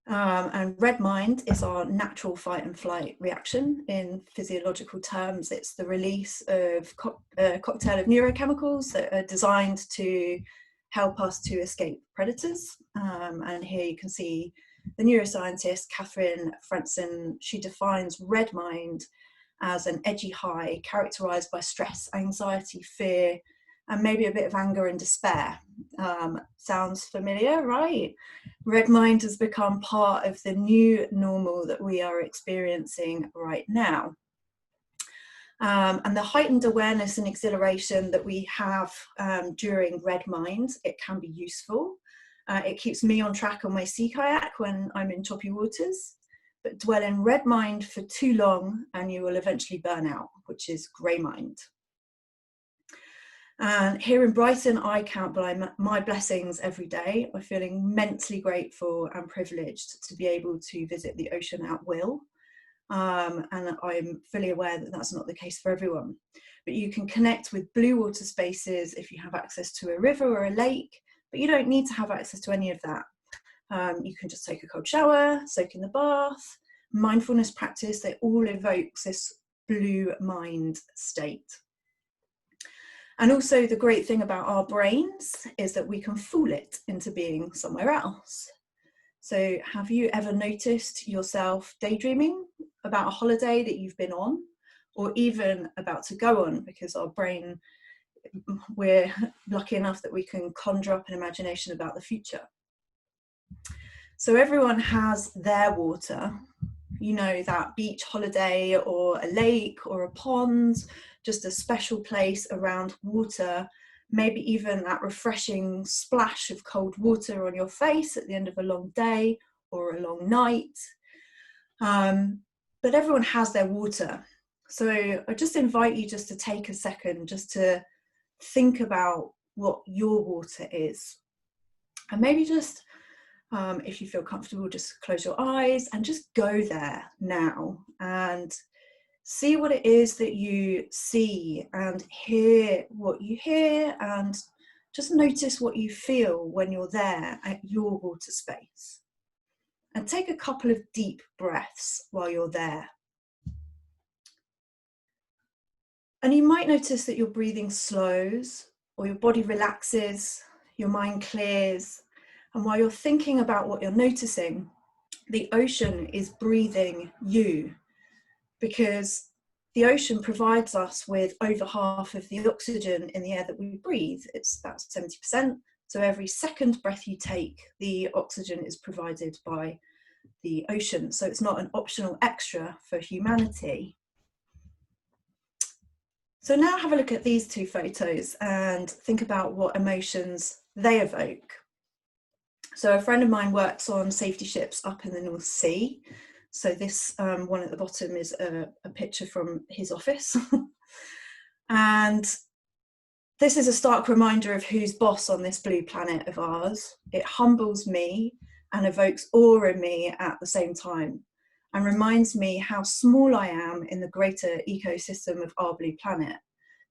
And red mind is our natural fight and flight reaction. In physiological terms, it's the release of a cocktail of neurochemicals that are designed to help us to escape predators. And here you can see the neuroscientist Catherine Franson. She defines red mind as an edgy high characterized by stress, anxiety, fear, and maybe a bit of anger and despair. Sounds familiar, right? Red mind has become part of the new normal that we are experiencing right now. And the heightened awareness and exhilaration that we have during red mind, it can be useful. It keeps me on track on my sea kayak when I'm in choppy waters, but dwell in red mind for too long and you will eventually burn out, which is grey mind. And here in Brighton, I count my blessings every day. I'm feeling immensely grateful and privileged to be able to visit the ocean at will. And I'm fully aware that that's not the case for everyone. But you can connect with blue water spaces if you have access to a river or a lake, but you don't need to have access to any of that. You can just take a cold shower, soak in the bath, mindfulness practice, they all evoke this blue mind state. And also the great thing about our brains is that we can fool it into being somewhere else. So have you ever noticed yourself daydreaming about a holiday that you've been on, or even about to go on, because our brain, we're lucky enough that we can conjure up an imagination about the future. So everyone has their water, you know, that beach holiday or a lake or a pond, just a special place around water, maybe even that refreshing splash of cold water on your face at the end of a long day or a long night. But everyone has their water. So I just invite you just to take a second just to think about what your water is. And maybe just, if you feel comfortable, just close your eyes and just go there now and see what it is that you see and hear what you hear, and just notice what you feel when you're there at your water space. And take a couple of deep breaths while you're there. And you might notice that your breathing slows, or your body relaxes, your mind clears. And while you're thinking about what you're noticing, the ocean is breathing you, because the ocean provides us with over half of the oxygen in the air that we breathe. It's about 70%. So every second breath you take, the oxygen is provided by the ocean. So it's not an optional extra for humanity. So now have a look at these two photos and think about what emotions they evoke. So a friend of mine works on safety ships up in the North Sea. So this one at the bottom is a picture from his office. And this is a stark reminder of who's boss on this blue planet of ours. It humbles me and evokes awe in me at the same time, and reminds me how small I am in the greater ecosystem of our blue planet.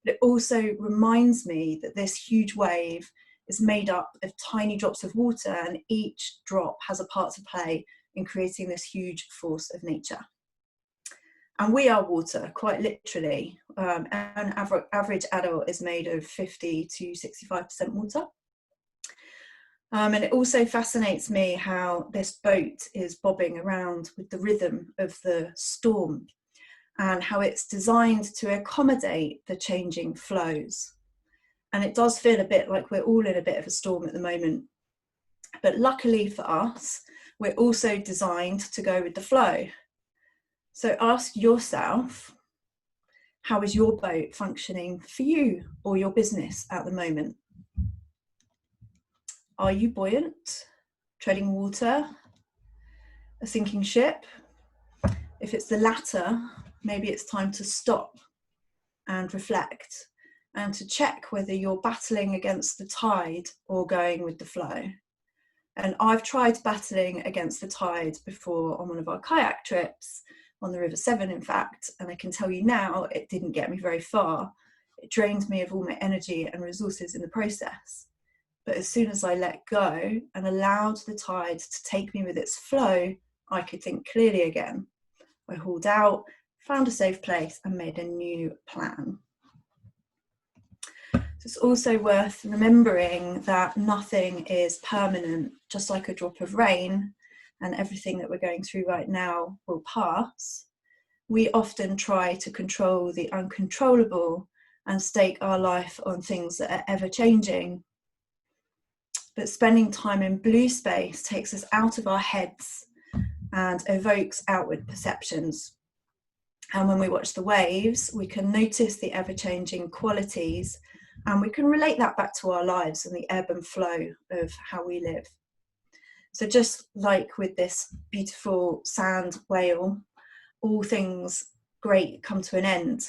But it also reminds me that this huge wave is made up of tiny drops of water, and each drop has a part to play in creating this huge force of nature. And we are water, quite literally. An average adult is made of 50 to 65% water. And it also fascinates me how this boat is bobbing around with the rhythm of the storm, and how it's designed to accommodate the changing flows. And it does feel a bit like we're all in a bit of a storm at the moment. But luckily for us, we're also designed to go with the flow. So ask yourself, how is your boat functioning for you or your business at the moment? Are you buoyant, treading water, a sinking ship? If it's the latter, maybe it's time to stop and reflect and to check whether you're battling against the tide or going with the flow. And I've tried battling against the tide before on one of our kayak trips, on the River Severn in fact, and I can tell you now it didn't get me very far. It drained me of all my energy and resources in the process. But as soon as I let go and allowed the tide to take me with its flow, I could think clearly again. I hauled out, found a safe place and made a new plan. So it's also worth remembering that nothing is permanent, just like a drop of rain, and everything that we're going through right now will pass. We often try to control the uncontrollable and stake our life on things that are ever changing. But spending time in blue space takes us out of our heads and evokes outward perceptions. And when we watch the waves, we can notice the ever-changing qualities, and we can relate that back to our lives and the ebb and flow of how we live. So just like with this beautiful sand whale, all things great come to an end,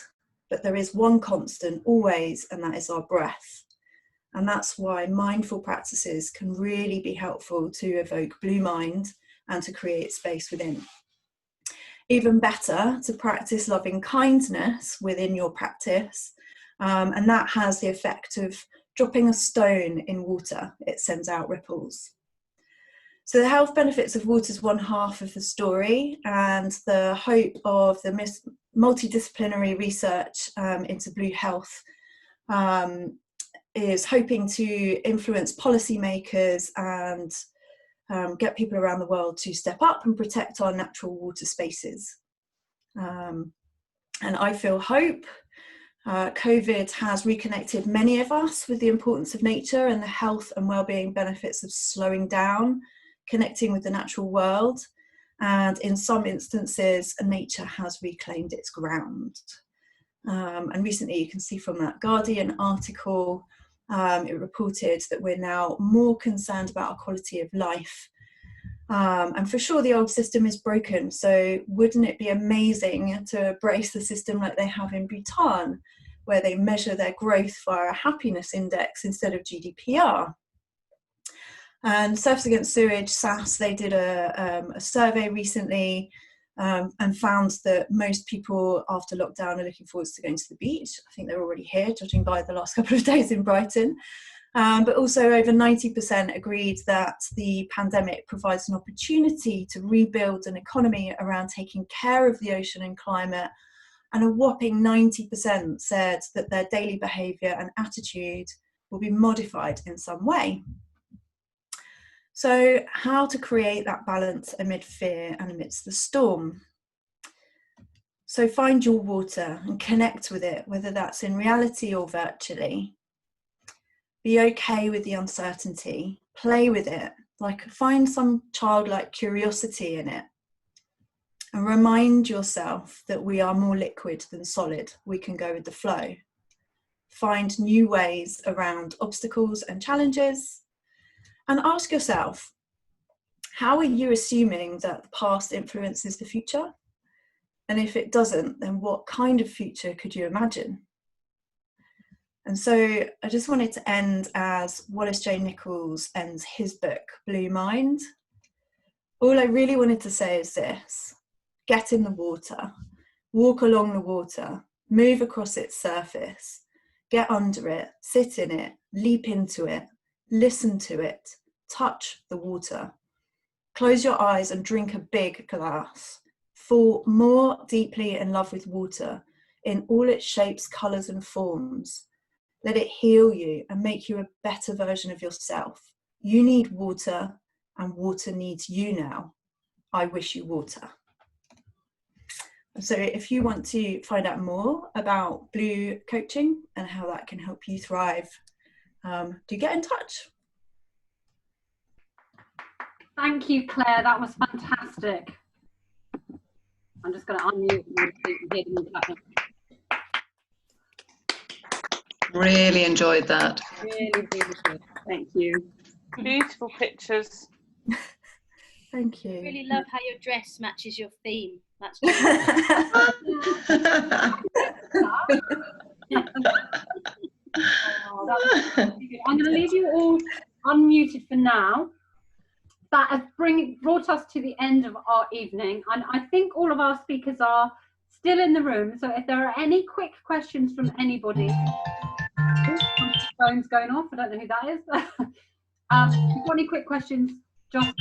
but there is one constant always, and that is our breath. And that's why mindful practices can really be helpful to evoke blue mind and to create space within. Even better, to practice loving kindness within your practice, and that has the effect of dropping a stone in water. It sends out ripples. So the health benefits of water is one half of the story, and the hope of the multidisciplinary research into blue health is hoping to influence policymakers and get people around the world to step up and protect our natural water spaces. And I feel hope. COVID has reconnected many of us with the importance of nature and the health and well-being benefits of slowing down, connecting with the natural world, and in some instances nature has reclaimed its ground. And recently, you can see from that Guardian article, it reported that we're now more concerned about our quality of life. And for sure the old system is broken, so wouldn't it be amazing to brace the system like they have in Bhutan, where they measure their growth via a happiness index instead of GDPR? And Surfers Against Sewage, SAS, they did a survey recently and found that most people after lockdown are looking forward to going to the beach. I think they're already here, judging by the last couple of days in Brighton. But also over 90% agreed that the pandemic provides an opportunity to rebuild an economy around taking care of the ocean and climate. And a whopping 90% said that their daily behaviour and attitude will be modified in some way. So how to create that balance amid fear and amidst the storm? So find your water and connect with it, whether that's in reality or virtually. Be okay with the uncertainty, play with it, like find some childlike curiosity in it. And remind yourself that we are more liquid than solid. We can go with the flow. Find new ways around obstacles and challenges. And ask yourself, how are you assuming that the past influences the future? And if it doesn't, then what kind of future could you imagine? And so I just wanted to end as Wallace J. Nichols ends his book, Blue Mind. All I really wanted to say is this: get in the water, walk along the water, move across its surface, get under it, sit in it, leap into it, listen to it, touch the water. close your eyes and drink a big glass. Fall more deeply in love with water in all its shapes, colours and forms. Let it heal you and make you a better version of yourself. You need water and water needs you now. I wish you water. So if you want to find out more about Blue coaching and how that can help you thrive, do get in touch. Thank you, Claire. That was fantastic. I'm just going to unmute you. Really enjoyed that. Really, really good. Thank you. Beautiful pictures. Thank you. I really love how your dress matches your theme. That's I'm going to leave you all unmuted for now. That has brought us to the end of our evening, and I think all of our speakers are still in the room. So if there are any quick questions from anybody, phone's going off. I don't know who that is. If you've got any quick questions, just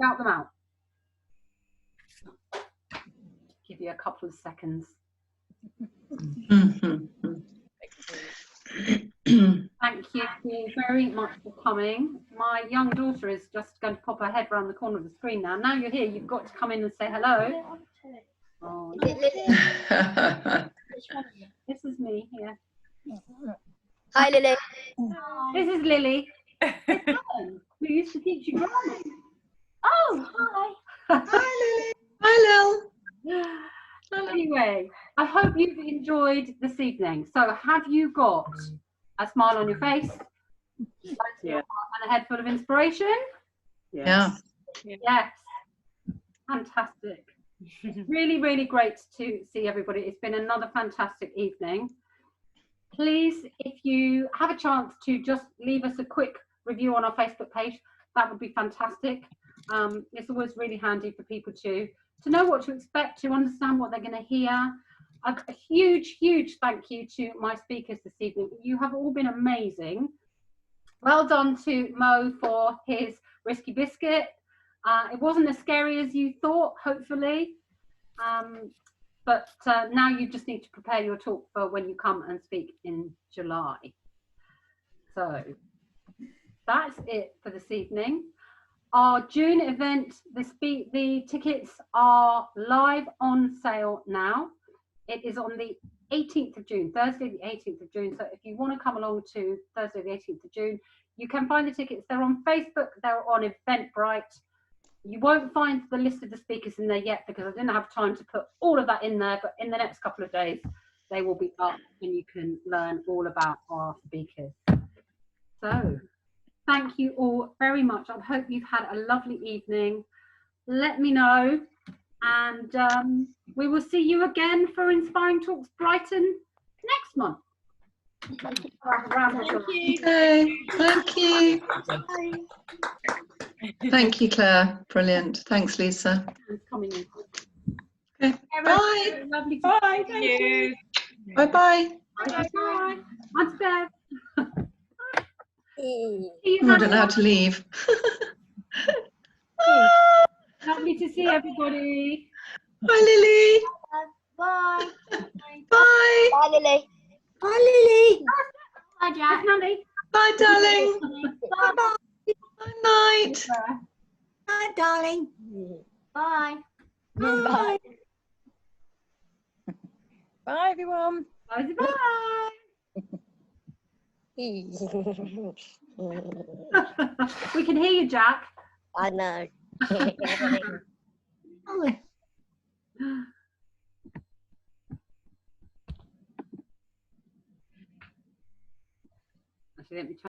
shout them out. Give you a couple of seconds. Thank you very much for coming. My young daughter is just going to pop her head around the corner of the screen now. Now you're here, you've got to come in and say hello. Oh, this is me here. Hi, Lily. This is Lily. It's Helen, who used to teach you drumming. Oh, hi. Hi, Lily. Hi, Lil. Anyway, I hope you've enjoyed this evening. So have you got a smile on your face? Yeah. And a head full of inspiration? Yes. Yeah. Yes. Fantastic. Really, really great to see everybody. It's been another fantastic evening. Please, if you have a chance to just leave us a quick review on our Facebook page, that would be fantastic. It's always really handy for people to know what to expect, to understand what they're going to hear. A huge, huge thank you to my speakers this evening. You have all been amazing. Well done to Mo for his Risky Biscuit. It wasn't as scary as you thought, hopefully. But now you just need to prepare your talk for when you come and speak in July. So that's it for this evening. Our June event, the tickets are live on sale now. It is on the 18th of June, Thursday the 18th of June. So if you want to come along to Thursday the 18th of June, you can find the tickets. They're on Facebook, they're on Eventbrite. You won't find the list of the speakers in there yet because I didn't have time to put all of that in there, but in the next couple of days, they will be up and you can learn all about our speakers. So thank you all very much. I hope you've had a lovely evening. Let me know, and we will see you again for Inspiring Talks Brighton next month. Thank you. Okay. Thank you. Thank you, Claire. Brilliant. Thanks, Lisa. Okay. Bye. Lovely. Bye. Thank you. Bye-bye. Bye. Much better. I don't know how to leave. Lovely to see everybody. Bye, Lily. Bye. Bye. Bye, Lily. Bye, Lily. Bye, Jack. Bye, darling. Bye. Bye, night. Bye, darling. Bye. Bye. Bye, everyone. Bye. We can hear you, Jack. I know. Actually, let me try.